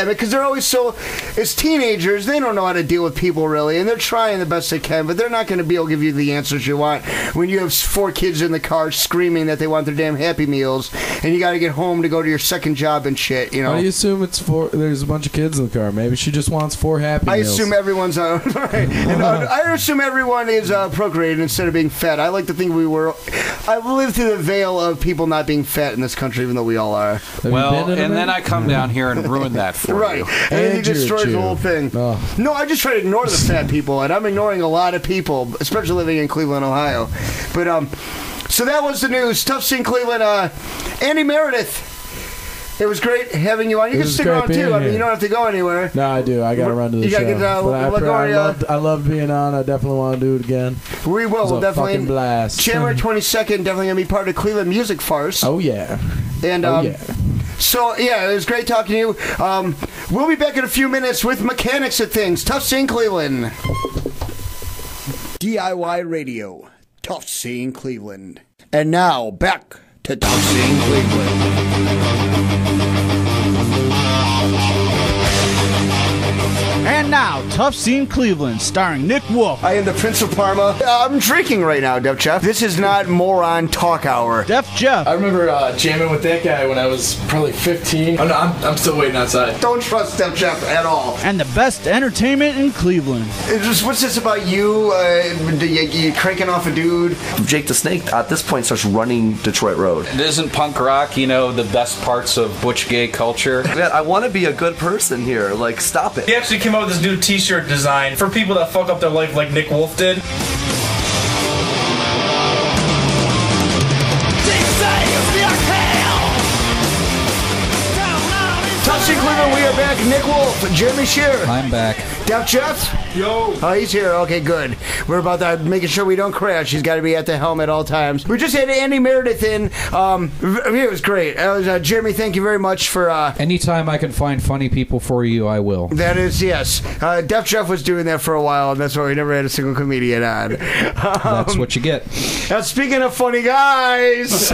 because they're always so. As teenagers, they don't know how to deal with people really, and they're trying the best they can, but they're not going to be able to give you the answers you want when you have 4 kids in the car screaming that they want their damn Happy Meals, and you got to get home to go to your second job and shit. You know. Why do you assume it's 4? There's a bunch of kids in the car. Maybe she just wants 4 Happy Meals. I assume everyone's right. And, I assume everyone is procreated instead of being fed. I like to think I live through the veil of people not being fat in this country, even though we all are. Have you Well, been in and a then minute? I come down here and ruin that for Right. you. And then he And you're a destroys the Jew. whole thing. Oh. No, I just try to ignore the fat people, and I'm ignoring a lot of people, especially living in Cleveland, Ohio. But, so that was the news. Tough Scene Cleveland. Andy Meredith. It was great having you on. You It can was stick great around, being too. I mean, here. you don't have to go anywhere. No, I do. I got to run to the You gotta show. get, But LaGuardia. I loved being on. I definitely want to do it again. We will. It was We'll a definitely. fucking blast. January 22nd, definitely going to be part of Cleveland Music Farce. Oh, yeah. And, Oh, yeah. So, yeah, it was great talking to you. We'll be back in a few minutes with Mechanics of Things. Tough Scene Cleveland. DIY Radio. Tough Scene Cleveland. And now, back to Tough Scene Cleveland. And now, Tough Scene Cleveland, starring Nick Wolf. I am the Prince of Parma. I'm drinking right now, Def Jeff. This is not Moron Talk Hour. Def Jeff. I remember jamming with that guy when I was probably 15. Oh, no, I'm still waiting outside. Don't trust Def Jeff at all. And the best entertainment in Cleveland. What's this about you? You cranking off a dude? Jake the Snake at this point starts running Detroit Road. It isn't punk rock, the best parts of butch gay culture. Man, I want to be a good person here. Like, stop it. He actually came out with this new t-shirt design for people that fuck up their life like Nick Wolf did. Tough Scene Cleveland, we are back. Nick Wolf, Jeremy Shearer. I'm back. Def Jeff? Yo. Oh, he's here. Okay, good. We're about that, making sure we don't crash. He's got to be at the helm at all times. We just had Andy Meredith in. It was great. Jeremy, thank you very much for... Anytime I can find funny people for you, I will. That is, yes. Def Jeff was doing that for a while, and that's why we never had a single comedian on. That's what you get. Now, speaking of funny guys...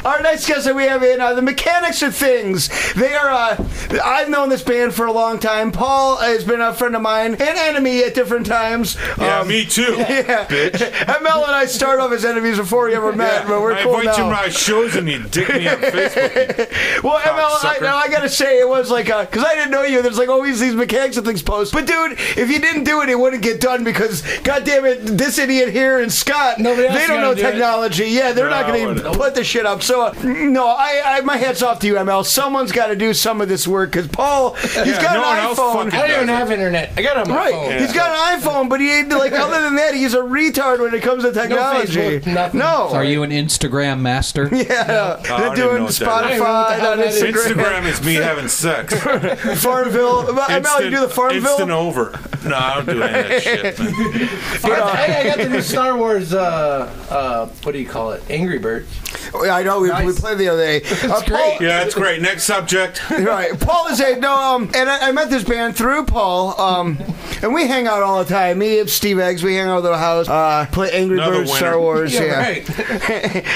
Our next guest that we have in, the Mechanics of Things. They are, I've known this band for a long time. Paul has been a friend of mine, an enemy at different times. Yeah, me too. Yeah. Bitch. ML and I start off as enemies before we ever met, but we're cool now. I invite you to my shows and you dick me on Facebook. Well, ML, I gotta say, it was like, because I didn't know you, there's like always these Mechanics of Things posts. But dude, if you didn't do it, it wouldn't get done because, goddamn it, this idiot here and Scott, they don't know technology. Yeah, they're not gonna even put the shit up. So, no, I my hat's off to you, ML. Someone's got to do some of this work because Paul, he's got an iPhone. I don't even have internet. I got it on my phone. He's got an iPhone, but he ain't like. Other than that, he's a retard when it comes to technology. No Facebook, nothing. No. Are you an Instagram master? Yeah, they're doing Spotify on Instagram. Instagram is me having sex. Farmville. ML, you do the Farmville? Instant over. No, I don't do any of that shit, man. I got the new Star Wars, what do you call it? Angry Birds. I know, we played the other day. Great. Yeah, that's great. Next subject. Right. Paul is and I met this band through Paul, and we hang out all the time. Me and Steve Eggs, we hang out at the house, play Angry Birds, Star Wars, Right.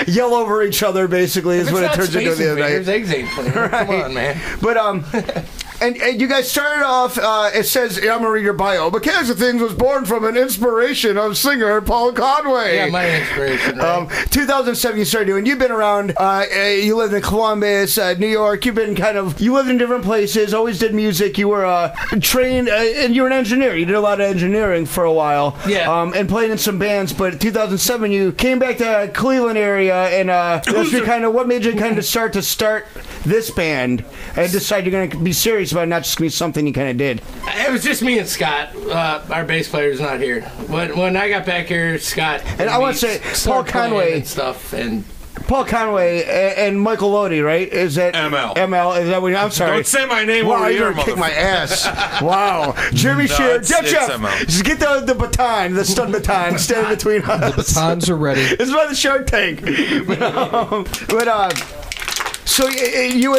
yell over each other, basically, is what it turns into the other night. Eggs ain't playing. Right. Come on, man. But, and you guys started off, it says, I'm going to read your bio. Mechanics of Things was born from an inspiration of singer Paul Conway. Yeah, my inspiration, right? 2007 you started doing, you've been around, you lived in Columbus, New York, you lived in different places, always did music, you were trained, and you were an engineer, you did a lot of engineering for a while. Yeah. And played in some bands, but 2007 you came back to Cleveland area, and what made you kind of start this band, and decide you're going to be serious about it, not just going to be something you kind of did? It was just me and Scott. Our bass player is not here. When I got back here, Scott and I want to say Paul Conway and stuff and. Paul Conway and Michael Lodi, right? Is that ML? ML, is that what? I'm sorry. Don't say my name. Wow, over you're here, gonna kick my ass. Wow, Jeremy Shearer, Jeff, just get the baton, the stun baton, stand between us. The batons are ready. It's by the Shark Tank. So you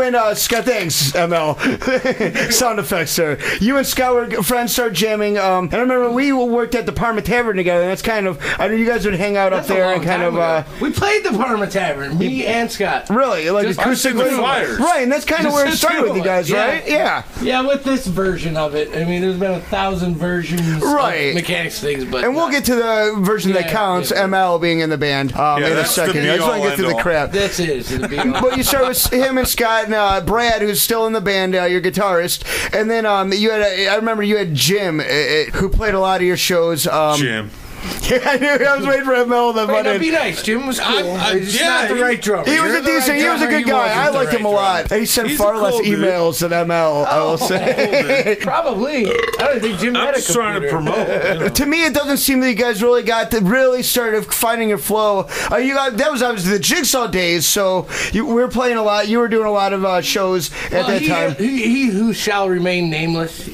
and Scott, thanks, ML. Sound effects, sir. You and Scott were friends, started jamming. And I remember we worked at the Parma Tavern together. And that's kind of, I know you guys would hang out up there and kind of. We played the Parma Tavern, me and Scott. Really, like acoustic with flyers, right? And that's kind of where it started with you guys, right? Yeah. Yeah, with this version of it. I mean, there's been 1,000 versions, right? Of Mechanics things, but and we'll get to the version that counts. ML being in the band in a second. I just want to get through the crap. That's it. But you start with him and Scott and Brad, who's still in the band, your guitarist, and then you had. I remember you had Jim, who played a lot of your shows. Jim. Yeah, I knew. I was waiting for ML to butt in. Be nice. Jim was cool. He's not the right drummer. He was a decent. He was a good guy. I liked him a lot. And he sent far less emails than ML. I will say. Probably. I don't think Jim had a computer. Trying to promote. To me, it doesn't seem that you guys really started finding your flow. That was obviously the Jigsaw days. So we were playing a lot. You were doing a lot of shows at that time. He who shall remain nameless.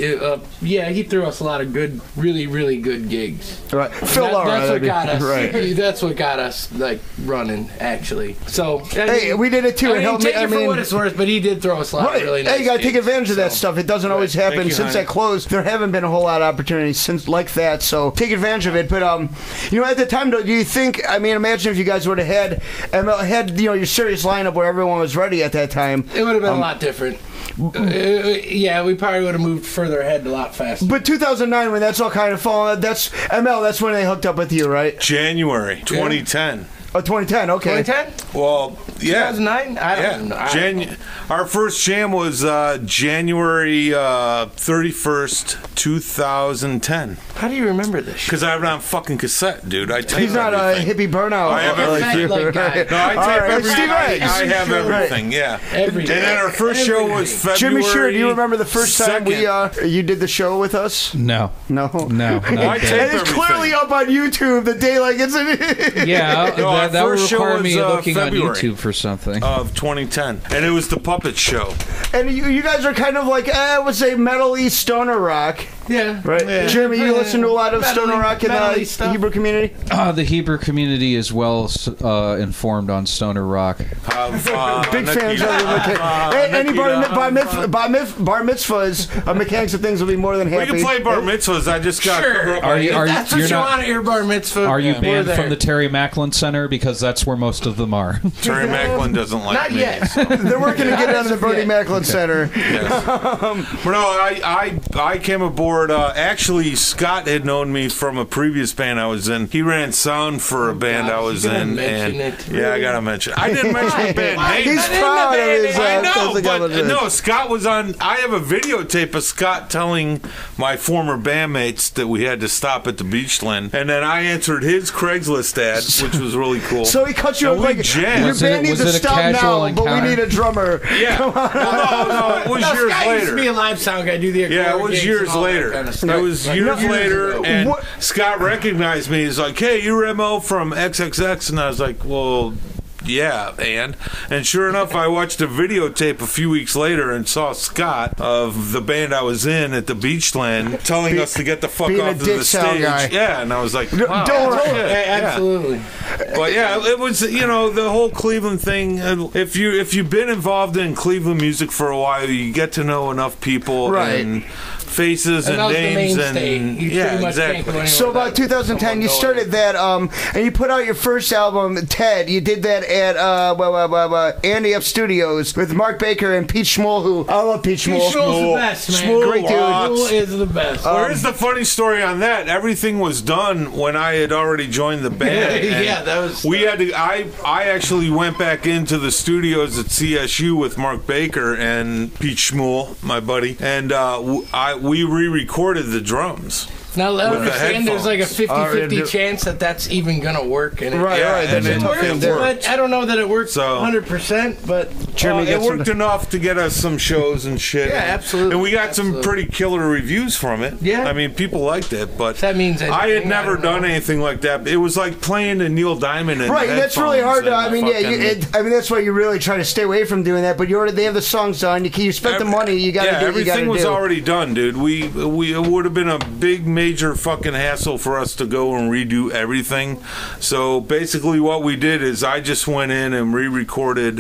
yeah, he threw us a lot of good, really, really good gigs. Right. Phil Laura. That's what got us. Right. That's what got us like running, actually. So hey, we did it too. I mean, take it for what it's worth, but he did throw us a lot of really nice Hey, you got to take gigs, advantage of that stuff. It doesn't always happen. you, Since honey. that closed, there haven't been a whole lot of opportunities since like that. So take advantage of it. But at the time, though, do you think? I mean, imagine if you guys would have had your serious lineup where everyone was ready at that time. It would have been a lot different. Yeah, we probably would have moved further ahead a lot faster. But 2009, when that's all kind of fallen, that's ML. That's when they hooked up with you, right? January 2010. Oh, 2010. Okay. 2010? Well, yeah. 2009? I don't know. Our first jam was January 31st, 2010. How do you remember this? Because I have it on fucking cassette, dude. I tape He's not everything. a hippie burnout. I have everything. Like you. guy. No, I tape everything. Steve I have Right. everything, yeah. Everything. And then our first show was February Jimmy Shear, do you remember the first time 2nd. you did the show with us? No. No. No. I tape And it's everything. clearly up on YouTube the day like it's in Yeah, No, our that would first show require was, me looking February. on YouTube for something. Of 2010. And it was the Puppet Show. And you guys are kind of like, I would say metal-y stoner rock. Yeah. Right? Yeah. Jeremy, you listen to a lot of stoner rock in metal-y the stuff. Hebrew community? The Hebrew community is well informed on stoner rock. Big fans of the any bar mitzvahs of Mechanics of Things will be more than We happy. can play bar mitzvahs. I just got Sure. Are you? That's what you're you not, want at your bar mitzvah. Are you We're banned there. from the Terry Macklin Center because that's where most of them are? Terry Macklin doesn't like Not me. yet. They're working to get out of the Bernie Macklin Center. Yes. But no, I came aboard. Actually, Scott had known me from a previous band I was in. He ran sound for a band I was you gotta in, mention and it. yeah, I gotta mention. I didn't mention the band name. He's proud of his I know, physical but appearance. no, Scott was on. I have a videotape of Scott telling my former bandmates that we had to stop at the Beachland, and then I answered his Craigslist ad, which was really cool. So he cut you And off we like, jammed. your band needs to was it a stop casual now, but we encounter? need a drummer. Yeah, no, it was No, years Scott used to be later. a live sound guy, do the Yeah, it accord was gigs years and all that later. kind of It stuff. was Like, years later, ago. and What- Scott recognized me. He's like, "Hey, you're MO from XXX," and I was like, "Well, yeah." And sure enough, I watched a videotape a few weeks later and saw Scott of the band I was in at the Beachland telling us to get the fuck being a off of dick the sound stage. guy. Yeah, and I was like, wow, don't worry. shit, Yeah, absolutely. But yeah, it was the whole Cleveland thing. If you've been involved in Cleveland music for a while, you get to know enough people Right. and faces And and that was the names mainstay. and You yeah, pretty much can't go exactly. anywhere So about without 2010, someone you going. started that, and you put out your first album, Ted. You did that at Andy F Studios with Mark Baker and Pete Schmoll, who I love Pete Schmoll. Pete Schmoll's the best, man. Schmoll Great dude. rocks. Schmoll is the best. Well, here's the funny story on that. Everything was done when I had already joined the band. and Yeah, that was- We had to. I actually went back into the studios at CSU with Mark Baker and Pete Schmoll, my buddy, and we re-recorded the drums. Now, I with the understand there's like a headphones. 50-50 chance that that's even going to work. And Right, Yeah, right. That's and a it tough thing to do. worked. I don't know that it works So- 100%, but Jeremy It gets worked some- enough to get us some shows and shit. Yeah, absolutely. And we got some Absolutely. pretty killer reviews from it. Yeah. I mean, people liked it, but that means I had anything, never don't know. done anything like that. It was like playing to Neil Diamond. Right, that's really hard to. I mean, yeah, fucking- that's why you really try to stay away from doing that. But they have the songs done. You spent the money. You got to yeah, do. What you gotta everything was do. already done, dude. It would have been a big, major fucking hassle for us to go and redo everything. So basically, what we did is I just went in and re-recorded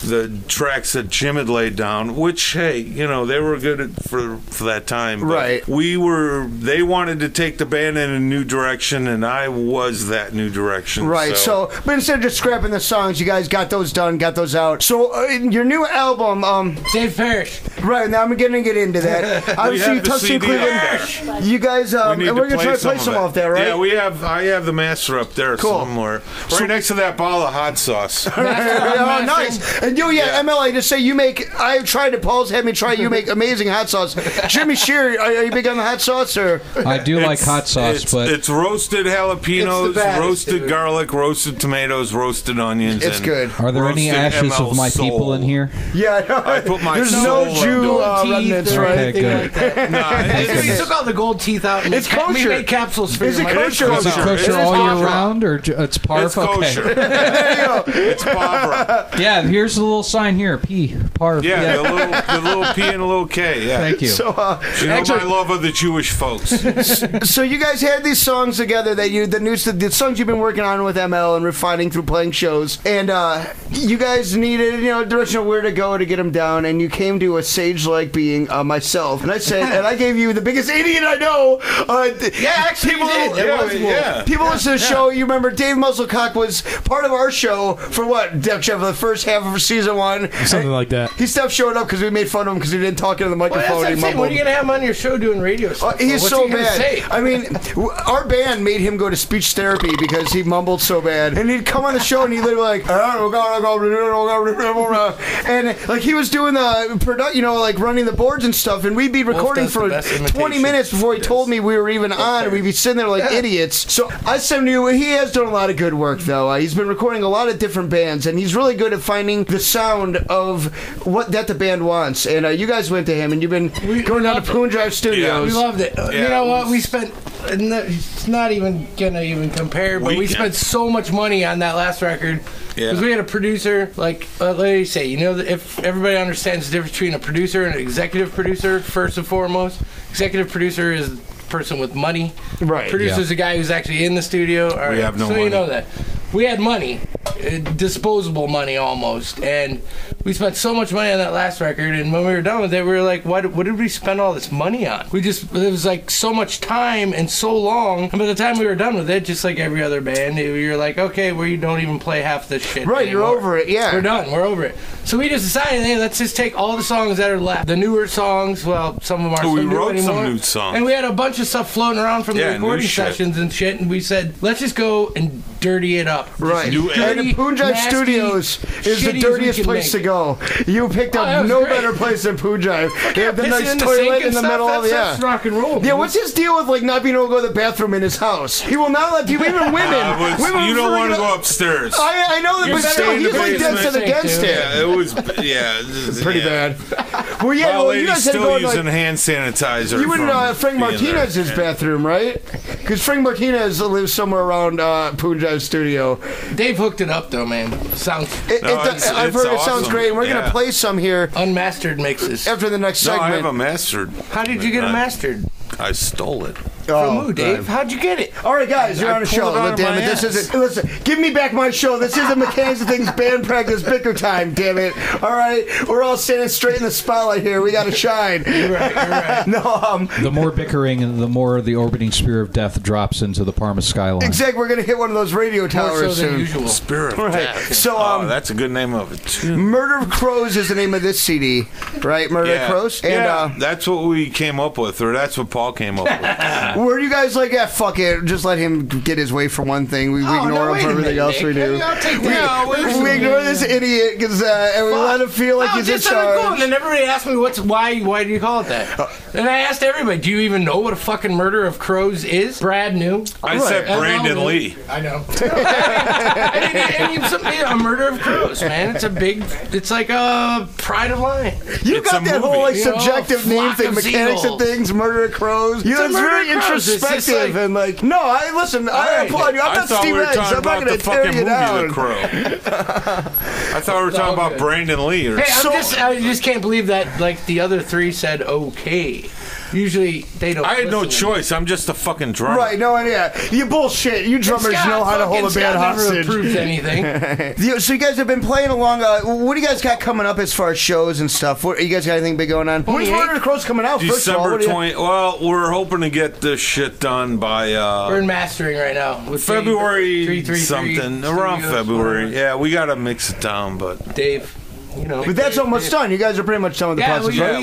the tracks that Jim had laid down. Which, hey, they were good for that time. But Right. They wanted to take the band in a new direction, and I was that new direction. Right. So, but instead of just scrapping the songs, you guys got those done, got those out. So, your new album, Dave Parrish. Right. Now I'm going to get into that. Obviously, have the Tustin CD Cleveland. You guys, and we're going to try to play some off there, right? Yeah, I have the master up there somewhere, right next to that bottle of hot sauce. Oh, nice. And MLA, to say you make. I've tried it. Paul's had me try. You make amazing hot sauce. Jimmy Shear, are you big on the hot sauce or? I do like hot sauce, but it's roasted jalapenos, It's the baddest, roasted dude. garlic, roasted tomatoes, roasted onions. It's and good. are there any roasted ashes ML of my people soul. in here? Yeah, I put my there's soul no in Jew gold teeth remnants, or right? anything like that. No, We took all the gold teeth out and It's kosher. we made capsules for Is you. it My kosher? wife- Is it kosher all year round, or it's parv? it's kosher. Okay. There you go. It's pavra. Yeah, here's the little sign here. P. Parv. Yeah, the little P and a little K. Yeah. Thank you. So, You know my love of the Jewish folks. so you guys had these songs together that the songs you've been working on with ML and refining through playing shows, and you guys needed a direction of where to go to get them down, and you came to a sage-like being, myself, and I said, and I gave you the biggest idiot I know. Yeah, actually, people, you did. It was Wolf. Yeah. People listen to the show. You remember Dave Muzzlecock was part of our show for what, Jeff, for the first half of season 1. Something like that. He stopped showing up because we made fun of him because he didn't talk into the Well, microphone. that's what I'm He saying. mumbled. What are you gonna have him on your show doing radio stuff? He's What's so he gonna bad. say? I mean, our band made him go to speech therapy because he mumbled so bad. And he'd come on the show and he'd literally like, and like he was doing the production, like running the boards and stuff. And we'd be recording does the for best 20 imitation. minutes before he told me we were even on. And we'd be sitting there like idiots. So I said to you, he has done a lot of good work though. He's been recording a lot of different bands, and he's really good at finding the sound of what that the band wants. And you guys went to him, and you've been going down to Punjab Studios. We loved it. Yeah, You know what? it We spent. It's not even gonna even compare, but we spent so much money on that last record because we had a producer. Like, let me say, if everybody understands the difference between a producer and an executive producer, first and foremost, executive producer is a person with money. Right. Producer's a guy who's actually in the studio. All right. We have no so money. you know that. We had money, disposable money almost, and we spent so much money on that last record. And when we were done with it, we were like, "What did we spend all this money on?" It was like so much time and so long. And by the time we were done with it, just like every other band, you're like, "Okay, well, you don't even play half this shit." Right, anymore. you're over it. Yeah, We're done. We're over it. So we just decided, hey, let's just take all the songs that are left, the newer songs. Well, some of them aren't We so new wrote some anymore. new songs. And we had a bunch of stuff floating around from Yeah, the new recording shit. sessions and shit. And we said, let's just go and dirty it up. Right. New And the Punjab nasty, Studios is the shitty as dirtiest we can place make. to go. You picked Oh, up that was no great. better place than Punjab. They have the Pissing nice in the toilet sink in and the stuff, middle of that's rock and roll. Yeah, what's his deal with like not being able to go to the bathroom in his house? He will not let people, even women. women you don't want to freaking- go upstairs. I know that, You're but better still, in he's the like dead basement. set against it. Yeah, it was Pretty bad. Well, yeah, Well, well, you lady's guys had to still go in, using like, hand sanitizer. you in from Frank being Martinez's there. bathroom, right? Because Frank Martinez lives somewhere around Punjab Studio. Dave hooked it up, though, man. Sounds I've heard it sounds awesome. great, and we're going Yeah. to play some here unmastered mixes. after the next No, I segment. have a mastered. How did you get it mastered? I stole it. From who, Dave? How'd you get it? All right, guys, you're I on a pulled show. it out of Damn my it, this ass. isn't. Listen, give me back my show. This isn't Mechanics of Things band practice bicker time. Damn it! All right, we're all standing straight in the spotlight here. We got to shine. You're right. No, The more bickering, and the more the orbiting spear of death drops into the Parma skyline. exactly. We're gonna hit one of those radio More towers so than soon. usual. Spirit of Right. Death. So, Oh, that's a good name of it too. Murder of Crows is the name of this CD, right? Murder of Crows. And yeah, that's what we came up with, or that's what Paul came up with. were you guys like, yeah, fuck it, just let him get his way for one thing. We ignore no, him wait for a everything minute, else we Nick. do. I'll take We, that. we ignore this idiot because and we let him feel like he's in just let it go. charge. And then everybody asked me, why do you call it that? And I asked everybody, do you even know what a fucking Murder of Crows is? Brad knew. I said Brandon Lee. I know. A Murder of Crows, man. It's like a Pride of Lion. You It's got a that movie. whole like You know, subjective name flock thing, of mechanics seagulls. of things, murder of crows. You know, It's it's a very murder of crows. It's just introspective like- and like. No, I listen. I right. applaud you. I'm I not thought Steve we were Eggs. talking I'm not about going the to tear fucking you movie down. The Crow. I thought we were talking about good. Brandon Lee. Or Hey, something. I just can't believe that like the other three said okay. Usually they don't. I had no listen to me. choice. I'm just a fucking drummer. Right? No, and yeah, you bullshit. You drummers Scott know how to hold a fucking band Scott never hostage. approved anything. So you guys have been playing along. What do you guys got coming up as far as shows and stuff? What, you guys got anything big going on? When's 28th? Murder of the Crows coming out? First of all, December what do you- 20. Well, we're hoping to get this shit done by We're in mastering right now with February 333 something. Around Studios, February. whatever. Yeah, we got to mix it down, but Dave. You know, But that's almost done. You guys are pretty much done with the process, right?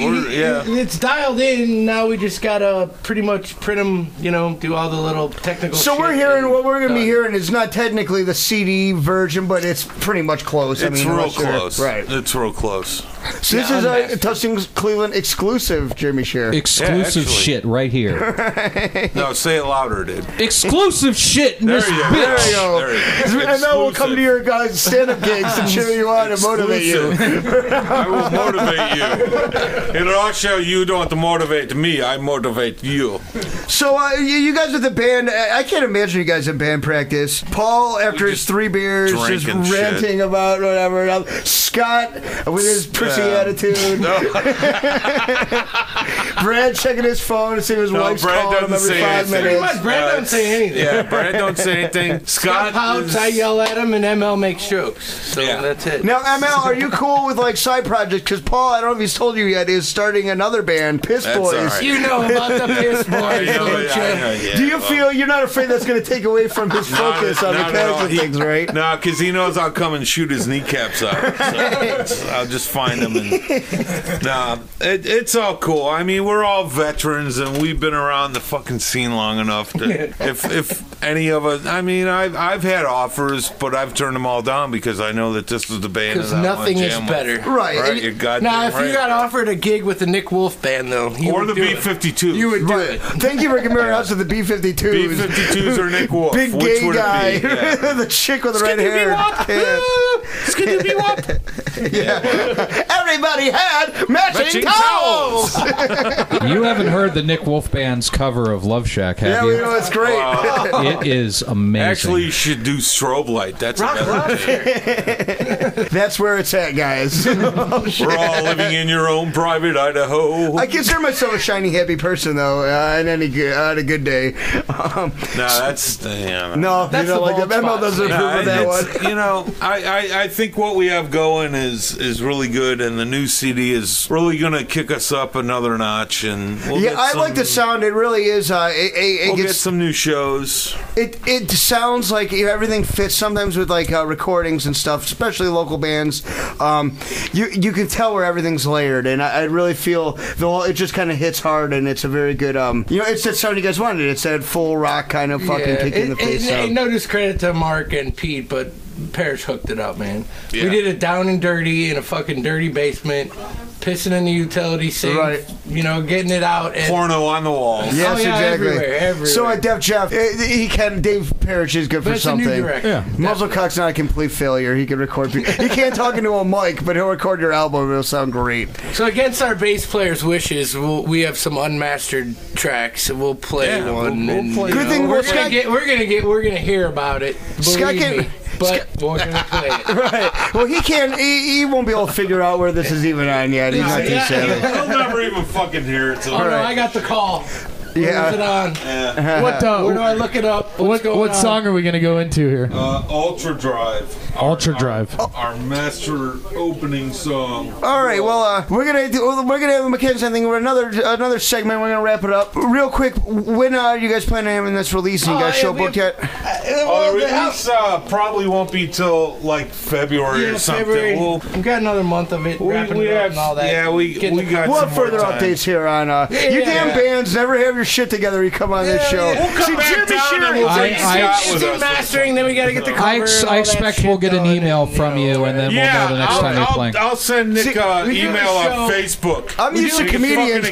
It's dialed in. Now we just gotta pretty much print them. You know, do all the little technical. So shit we're hearing and what we're going to be done. hearing is not technically the CD version, but it's pretty much close. it's real unless you're- close. Right. It's real close. So this is a Touching Cleveland exclusive, Jeremy Shear. Exclusive shit right here. No, say it louder, dude. Exclusive shit in this bitch. There you go. And then we'll come to your guys' stand-up gigs to cheer you on and motivate you. I will motivate you. In Russia, you don't motivate me. I motivate you. So you guys with the band, I can't imagine you guys in band practice. Paul, after his 3 beers, just ranting about whatever. Scott with his prissy attitude. Brad checking his phone to see if his wife's calling him every 5 minutes. Brad don't say anything. Yeah, Brad don't say anything. Scott pouts, I yell at him, and ML makes jokes. So that's it. Now, ML, are you cool with like side projects? Because Paul, I don't know if he's told you yet, is starting another band, Piss Boys. Right. You know about the Piss Boys, Do you feel you're not afraid that's going to take away from his focus on mechanical things, right? No, because he knows I'll come and shoot his kneecaps out. So I'll just find him. It's all cool. I mean, we're all veterans, and we've been around the fucking scene long enough to, if any of us, I mean, I've had offers, but I've turned them all down because I know that this is the band. Because nothing is better. Right. You're goddamn now, if right. you got offered a gig with the Nick Wolf band, though, or the B-52s, you would do it. Thank you for comparing us to the B-52s. B-52s or Nick Wolf. Big Which gay would guy. it be? Yeah. The chick with the red hair. Everybody had matching towels. You haven't heard the Nick Wolf Band's cover of Love Shack, have you? Yeah, we know it's great. It is amazing. Actually, you should do Strobe Light. That's That's where it's at, guys. We're all living in your own private Idaho. I consider myself a shiny, happy person, though, on a good day. No, that's no, you don't like that. ML doesn't approve of that one. You know, I think what we have going is really good, and the new CD is really going to kick us up another notch. And I like the sound. It really is. We'll get some new shows. It sounds like everything fits. Sometimes with like recordings and stuff, especially local bands, you can tell where everything's layered, and I really feel it just kind of hits hard, and it's a very good. It's that sound you guys wanted. It's that full rock kind of fucking kick in the face. No discredit to Mark and Pete, but Parrish hooked it up, man. Yeah. We did it down and dirty in a fucking dirty basement, pissing in the utility sink, getting it out. And porno on the walls. Yes, exactly. Everywhere. So at Def Jeff, Dave Parrish is good for something. Muzzlecock's not a complete failure. He can record. He can't talk into a mic, but he'll record your album. It'll sound great. So against our bass player's wishes, we have some unmastered tracks. We'll play one. We'll play. Good thing we're gonna hear about it. Scott can. But we're gonna play it. Right. Well, he can't. He won't be able to figure out where this is even on yet. He's not too savvy. He'll never even fucking hear it. No, I got the call. Where is it on? Yeah. Where do I look it up? What song are we going to go into here? Ultra Drive. Our master opening song. All right. Well, we're gonna have a McKenzie thing. We're another segment. We're gonna wrap it up real quick. When are you guys planning on having this release? You guys show booked yet? The release probably won't be till like February or something. We've got another month of it. Wrapping it up and all that. Yeah, we got we'll some have further more time. Updates here on you damn bands never have your shit together. You come on this show. We'll come back down and we'll bring Scott with us. Mastering, then we got to get the cover. I expect we'll get an email from you, and then we'll know the next time you're playing. I'll send Nick an email on Facebook. I'm used to comedians.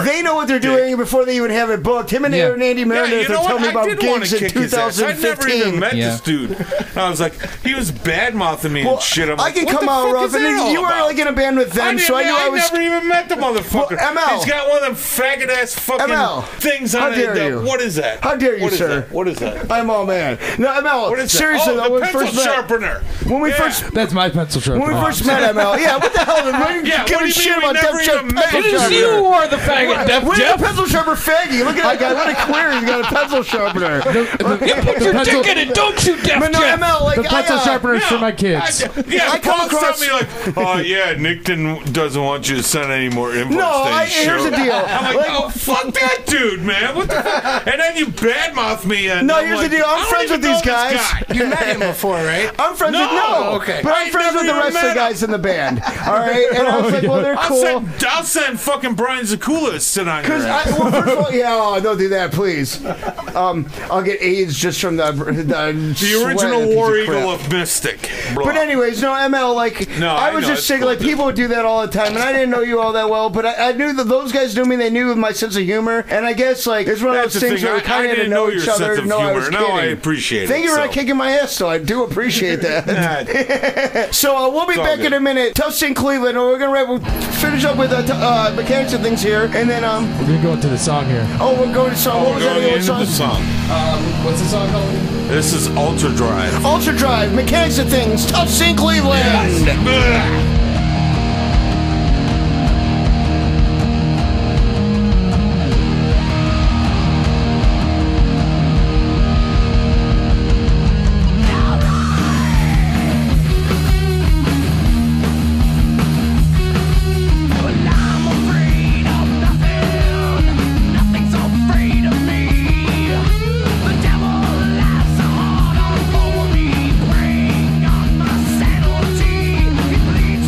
They know what they're doing before they even have it booked. Him and Andy Meredith have told me about gigs in 2015. I never even met this dude. I was like, he was bad-mouthing me and shit. I'm I like, can come out rough, and you were like in a band with them, so I knew I was. I never even met the motherfucker. ML. He's got one of them faggot-ass fucking things on it. How dare you? What is that? How dare you, sir? What is that? I'm all man. No, ML. What is that? Seriously, the pencil sharpener. When we first. That's my pencil sharpener. When we first met ML, what the hell? Give a shit about Def Jeff pencil sharpener. You are the faggot, Def Where's Jeff. the pencil sharpener faggy? Look at that guy. What a queer. He's got a pencil sharpener. Put your dick in it, don't you, Def Jeff? ML, the pencil sharpener is for my kids. I come across me like, oh yeah, Nick doesn't want you to send any more invoice. No, here's the deal. I'm like, oh fuck that dude, man. What the fuck? And then you badmouth me. And no, here's the deal. I'm friends with these guys. You met him before, right? I'm friends with okay. But I'm friends with the rest of the guys in the band. All right, and I was like, well, they're cool. I'll send fucking Brian Zakula to sit on your ass. Well, first of all, don't do that, please. I'll get AIDS just from the The original War Eagle of Mystic. Blah. But anyways, no, ML, like, No, I was know, just it's saying, cool. like, people would do that all the time, and I didn't know you all that well, but I knew that those guys knew me, they knew my sense of humor, and I guess, like, it's one of That's those the things thing. where we kind I of didn't know know your each other. sense of No, I was humor. kidding. Now I appreciate Thank it. you for so. not kicking my ass, though. I do appreciate that. So we'll be It's all back in good. a minute. Tustin, Cleveland, and we're going to finish up with mechanics and things here, and then, We're gonna go into the song here. oh, we're going to song. What We're was that going again? into the song. What's the song called? This is Ultra Drive. Ultra Drive, Mechanics and Things, Tustin, Cleveland. Bring on my sanity. It bleeds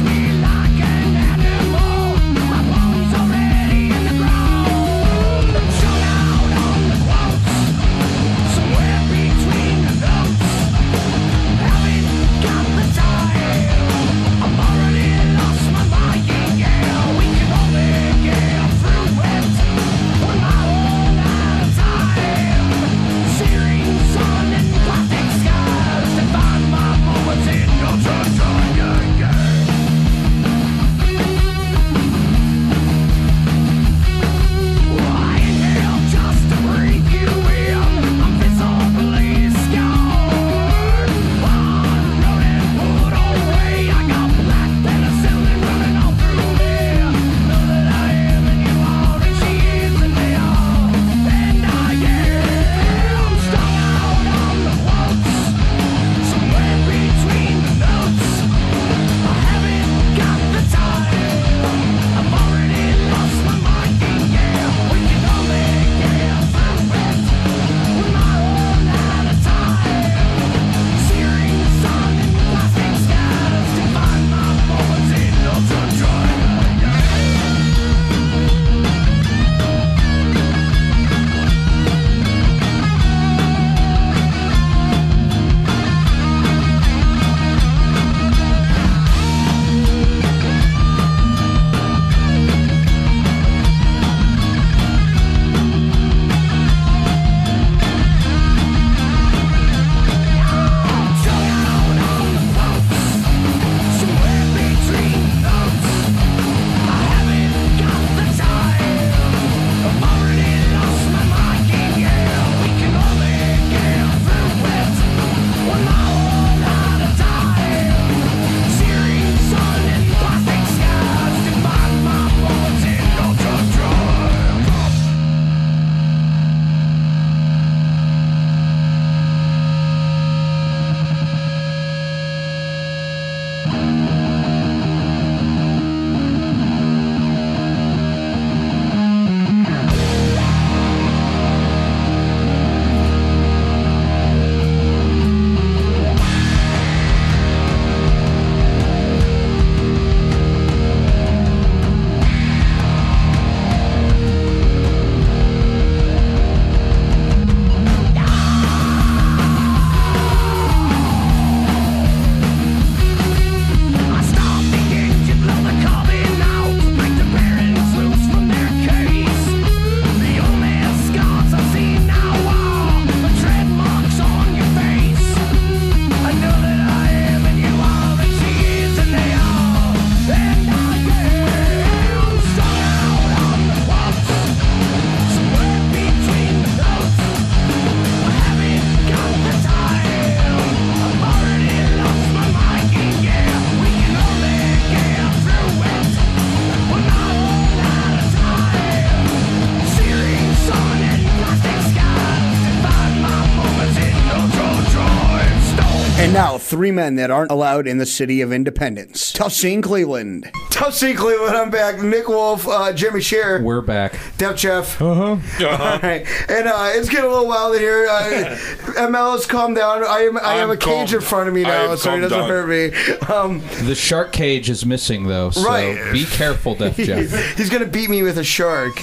And now, three men that aren't allowed in the city of Independence. Tough Scene Cleveland. Tough Scene Cleveland, I'm back. Nick Wolf, Jimmy Shear. We're back. Def Jeff. Uh-huh. All right. And it's getting a little wild in here. ML has calmed down. I have a cage in front of me now, so he doesn't hurt me. The shark cage is missing, though, so be careful, Def Jeff. He's going to beat me with a shark.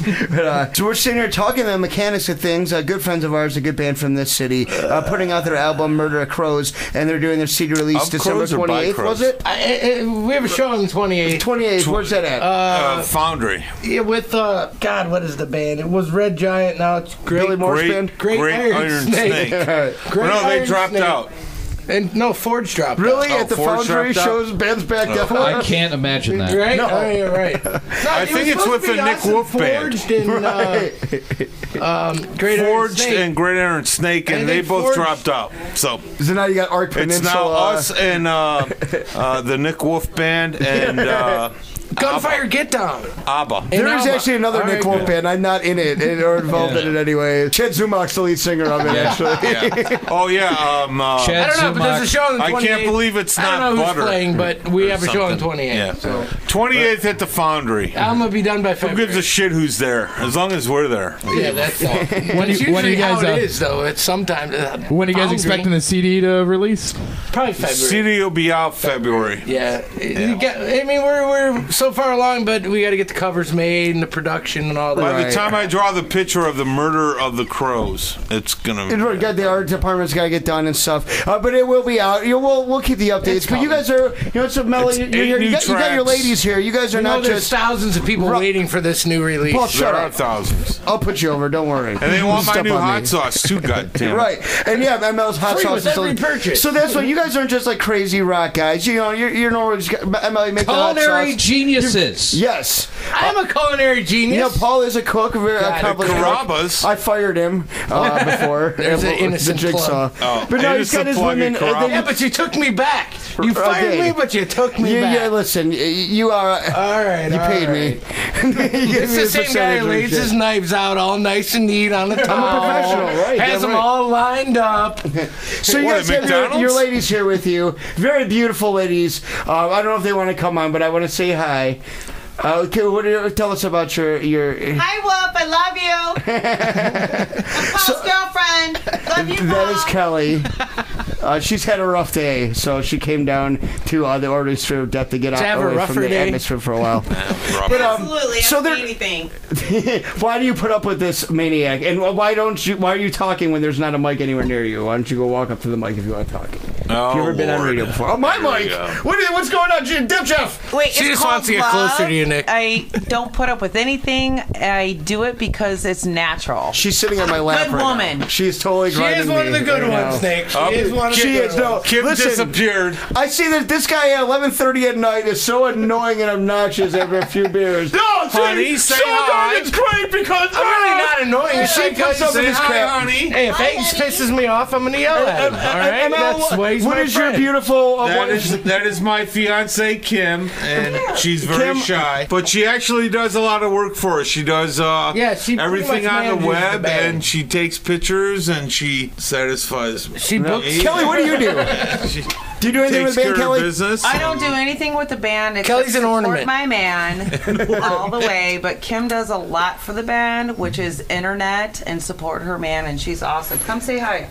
So we're sitting here talking the mechanics of things. Good friends of ours, a good band from this city, putting out their album Murder of Crows, and they're doing their CD release December 28th, was it? We have a show on the 28th. 28th, where's that at? Foundry. Yeah, with, God, what is the band? It was Red Giant, now it's Billy Moore's band? Great Iron Snake. They dropped out. And no, Forge dropped. Really? out. At the Foundry shows bands back definitely? I can't imagine that. Right? No. Oh, you're right. No, I think it's with the Nick Wolf band. Forged and Great Iron Snake, and they both dropped out. So now you got Arc Peninsula. It's now us and the Nick Wolf band and Gunfire Get Down. ABBA. There is actually another Nick Wolf band. I'm not in it or involved in it anyway. Chad Zumach's the lead singer of it, actually. Oh, yeah. I don't know, but there's a show on the 28th. I can't believe it's not I don't know Butter. who's playing, but we have a show on the 28th. Yeah. So. 28th at the Foundry. I'm going to be done by Who February. gives a shit who's there? As long as we're there. Yeah, that's all. When It's you usually guys, how it is, though. It's sometimes. When are you guys expecting the CD to release? Probably February. CD will be out February. Yeah. We're so far along, but we got to get the covers made and the production and all that. By the time I draw the picture of the Murder of the Crows, it's gonna. The art department's got to get done and stuff, but it will be out. We'll keep the updates. But you guys are, it's a mellow. You're here. You got your ladies here. You guys are not there's just thousands of people waiting for this new release. Paul, shut There up. are thousands. I'll put you over. Don't worry. And they want my Step new on hot me. sauce too. Goddamn. Right, and yeah, ML's hot Free sauce with is every purchase. So that's why you guys aren't just like crazy rock guys. You're normally just ML make the hot Culinary sauce. geniuses. Yes, I'm a culinary genius. Paul is a cook, very accomplished cook. Carrabba's. I fired him before. There's an innocent the jigsaw. Oh, But no, he's got his women. Yeah, but you took me back. You fired me, but you took me back. Yeah, listen, you are. All right, you paid me. It's the same guy who lays his knives out all nice and neat on the towel. I'm a professional, right? Has them all lined up. So you guys have your ladies here with you. Very beautiful ladies. I don't know if they want to come on, but I want to say hi. Okay, tell us about your. Hi, Whoop. I love you. I'm Paul's girlfriend. Love you, Paul. That is Kelly. She's had a rough day, so she came down to the Orders for Death to get out away from the atmosphere for a while. But, absolutely. So there anything. Why do you put up with this maniac? And why are you talking when there's not a mic anywhere near you? Why don't you go walk up to the mic if you want to talk? Have you ever been on radio before? Oh, my mic! What's going on, Def Jeff? Wait, she it's just wants to get closer to you, Nick. I don't put up with anything. I do it because it's natural. She's sitting on my lap Good right woman. now. She's totally grinding me. She is one of the good right ones, now. Nick. She is one of the good ones. No, Kim disappeared. I see that this guy at 11:30 at night is so annoying and obnoxious after a few beers. No, honey, say hi. It's great because I'm really not annoying. She puts up with this crap. Honey. Hey, if Ace pisses me off, I'm gonna yell at him. All right, that's the way he's what my is your friend. beautiful? That is my fiance Kim, and she's very shy, but she actually does a lot of work for us. She does she everything pretty much on the manages web, the band. and she takes pictures and she satisfies. She books. Kelly, what do you do? Do you do anything with the band, Kelly? Business. I don't do anything with the band except Kelly's an support ornament. my man all the way. But Kim does a lot for the band, which is internet and support her man, and she's awesome. Come say hi.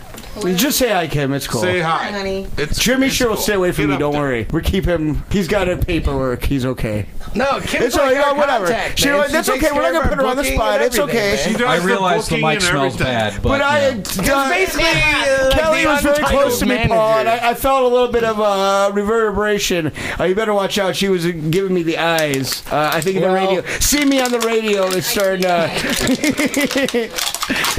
Just say hi, Kim. It's cool. Say Hi, hi. honey. Jimmy sure will stay away from Get you. up Don't there. worry. We keep him. He's got a paperwork. He's okay. No, Kim's It's all right. like our Whatever. contact, You know man. what, that's She takes okay. We're not care gonna of put her our on the booking spot. and It's okay. everything, She man. does I realize the booking mic and smells everything. bad, But Basically, Kelly was very close to me, manager. Paul, and I felt a little bit of reverberation. You better watch out. She was giving me the eyes. I think the radio. See me on the radio is starting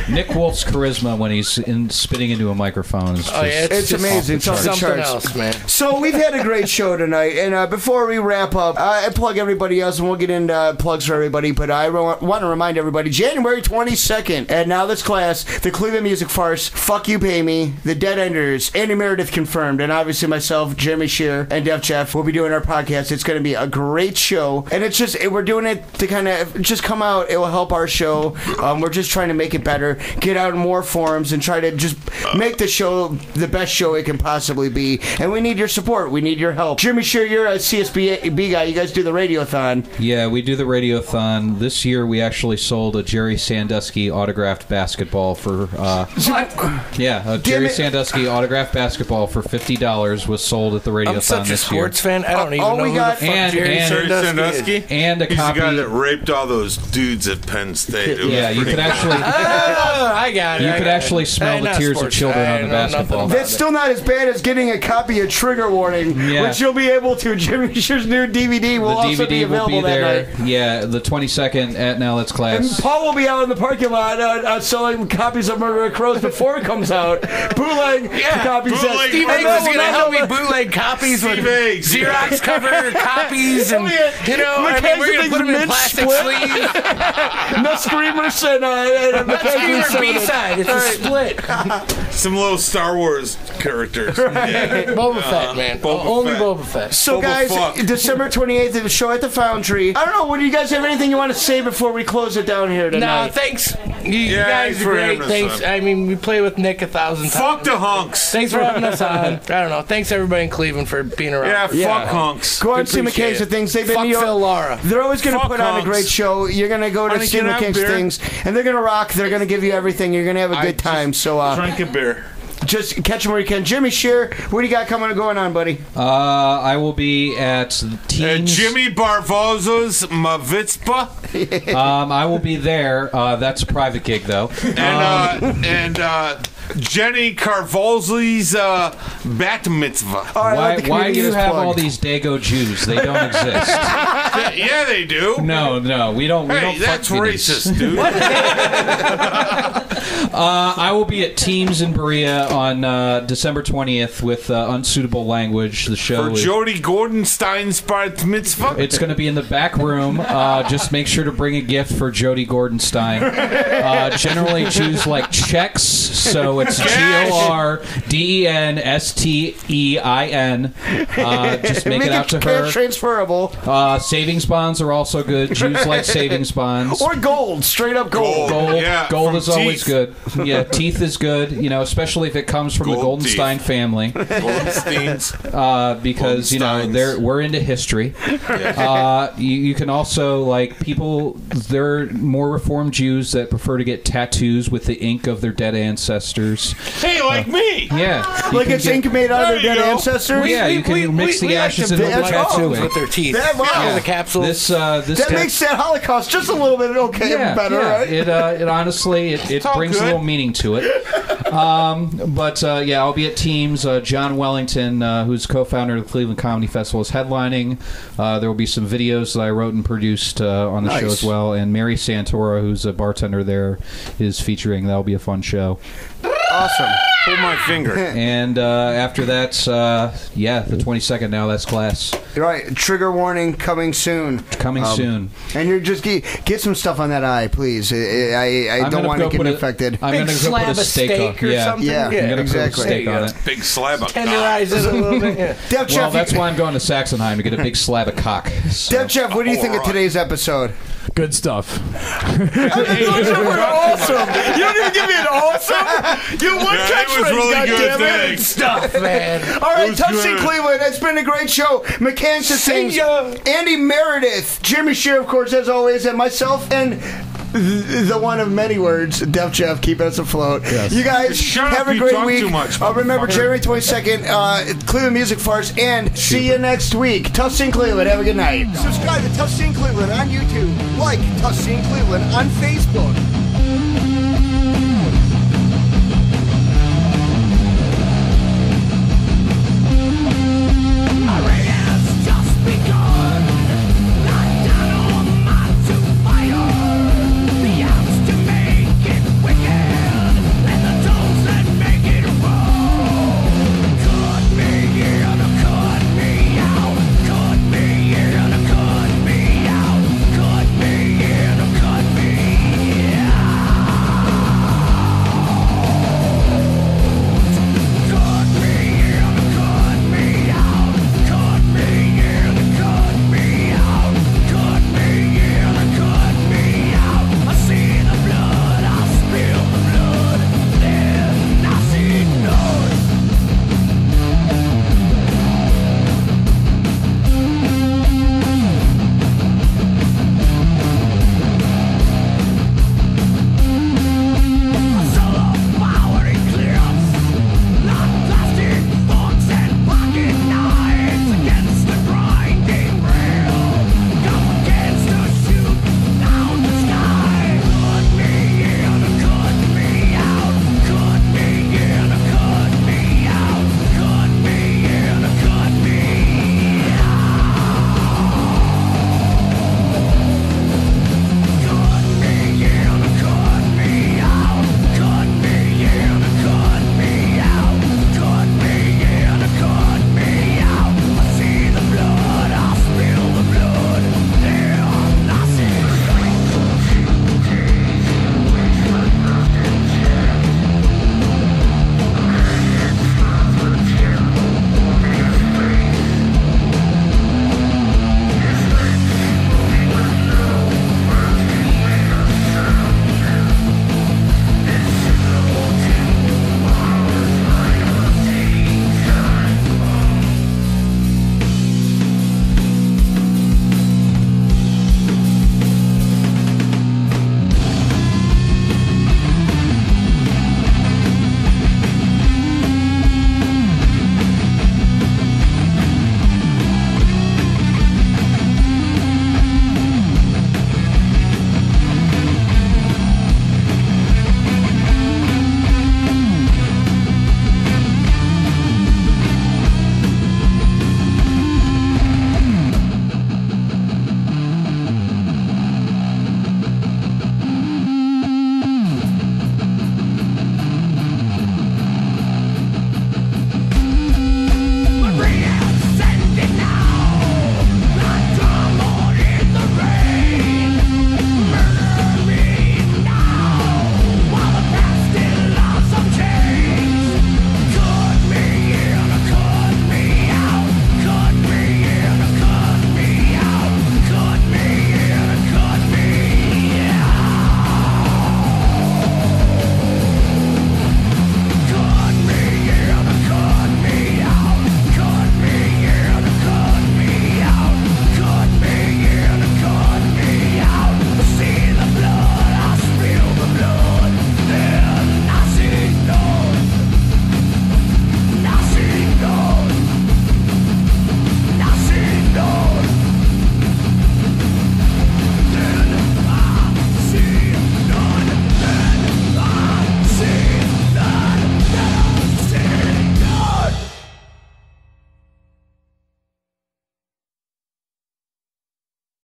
Nick Wolf's charisma when he's spitting into a microphone is just, it's amazing. It's off the something charts. else, man. So we've had a great show tonight, and before we wrap up, I plug everybody else, and we'll get into plugs for everybody, but I want to remind everybody, January 22nd, and Now This Class, the Cleveland Music Farce, Fuck You Pay Me, The Dead Enders, Andy Meredith confirmed, and obviously myself, Jeremy Shear, and Def Jeff will be doing our podcast. It's going to be a great show, and it's just, we're doing it to kind of just come out. It will help our show. We're just trying to make it better, get out in more forums, and try to just make the show the best show it can possibly be. And we need your support. We need your help. Jimmy, sure, you're a CSB guy. You guys do the radiothon. Yeah, we do the radiothon. This year we actually sold a Jerry Sandusky autographed basketball for... Jerry Sandusky autographed basketball for $50 was sold at the radiothon this year. I'm such a sports fan. I don't even know who the fuck Jerry Sandusky is. And a He's copy... the guy that raped all those dudes at Penn State. You could actually... I got it. You could actually smell the tears of children on the basketball. That's still not as bad as getting a copy of Trigger Warning, which you'll be able to. Jimmy Shear's new DVD will also be available that night. Yeah, the 22nd at Now Let's Class. And Paul will be out in the parking lot selling copies of Murder of Crows before it comes out. Bootleg copies. Steve Aix is going to help me bootleg copies with Xerox cover copies, and we're going to put them in plastic sleeves. No Screamers and Screamer B-side. It's a split. Some little Star Wars characters. Yeah. Boba Fett, man. Only Boba Fett. So, guys, December 28th, the show at the Foundry. I don't know. Do you guys have anything you want to say before we close it down here tonight? No, thanks. You guys are great. Thanks. I mean, we play with Nick 1,000 times. Fuck the hunks. Thanks for having us on. I don't know. Thanks everybody in Cleveland for being around. Fuck hunks. Go on, see McKay's and things. They've been fuck Phil Lara. They're always going to put on a great show. You're going to go to see McKay's things, and they're going to rock. They're going to give you everything. You're going to have a good time. So drink a beer. Just catch them where you can. Jimmy Shear, what do you got coming and going on, buddy? I will be at Teens. Jimmy Barbosa's Mavitspa. I will be there. That's a private gig, though. And Jenny Carvolzi's bat mitzvah. Why do you have all these Dago Jews? They don't exist. Yeah, they do. No, we don't. Hey, that's racist, dude. I will be at Teams in Berea on December 20th with Unsuitable Language. The show for Jody Gordonstein's bat mitzvah. It's going to be in the back room. Just make sure to bring a gift for Jody Gordonstein. Generally, Jews like checks, so it's GORDENSTEIN. Just make it out to her. Transferable. Savings bonds are also good. Jews like savings bonds. Or gold, straight up gold. Gold is always good. Yeah, teeth is good. Especially if it comes from the Goldenstein family. Because we're into history. You can also people. There are more Reformed Jews that prefer to get tattoos with the ink of their dead ancestors. Hey, like me. Yeah, like it's ink made out of their dead ancestors. You can mix the ashes in the tattoo with their teeth. The capsules. That makes that Holocaust just a little bit better, right? It honestly it brings a little meaning to it. I'll be at Teams. John Wellington, who's co-founder of the Cleveland Comedy Festival, is headlining. There will be some videos that I wrote and produced on the show as well. And Mary Santora, who's a bartender there, is featuring. That'll be a fun show. Awesome. Pull my finger. And after that, the 22nd, Now That's Class. Right. Trigger warning coming soon. Soon. And you're just get some stuff on that eye, please. I don't want to get infected. I'm going to go put a steak or something. Yeah, I'm going to put a steak on it. Big slab of tenderize it a little bit. Well, that's why I'm going to Saxonheim to get a big slab of cock. So. Dev Jeff, what do you think of today's episode? Good stuff. Awesome. You don't even give me an awesome. You one catchphrase, really good. Good stuff, man. All right, Touching Cleveland. It's been a great show. McCann things. Andy Meredith, Jimmy Shear, of course, as always, and myself, and the one of many words, Def Jeff, keeping us afloat. Yes. You guys have a great week. Remember, January 22nd, Cleveland Music Farce, and see you next week. Tough Scene Cleveland. Have a good night. Subscribe to Tough Scene Cleveland on YouTube. Like Tough Scene Cleveland on Facebook.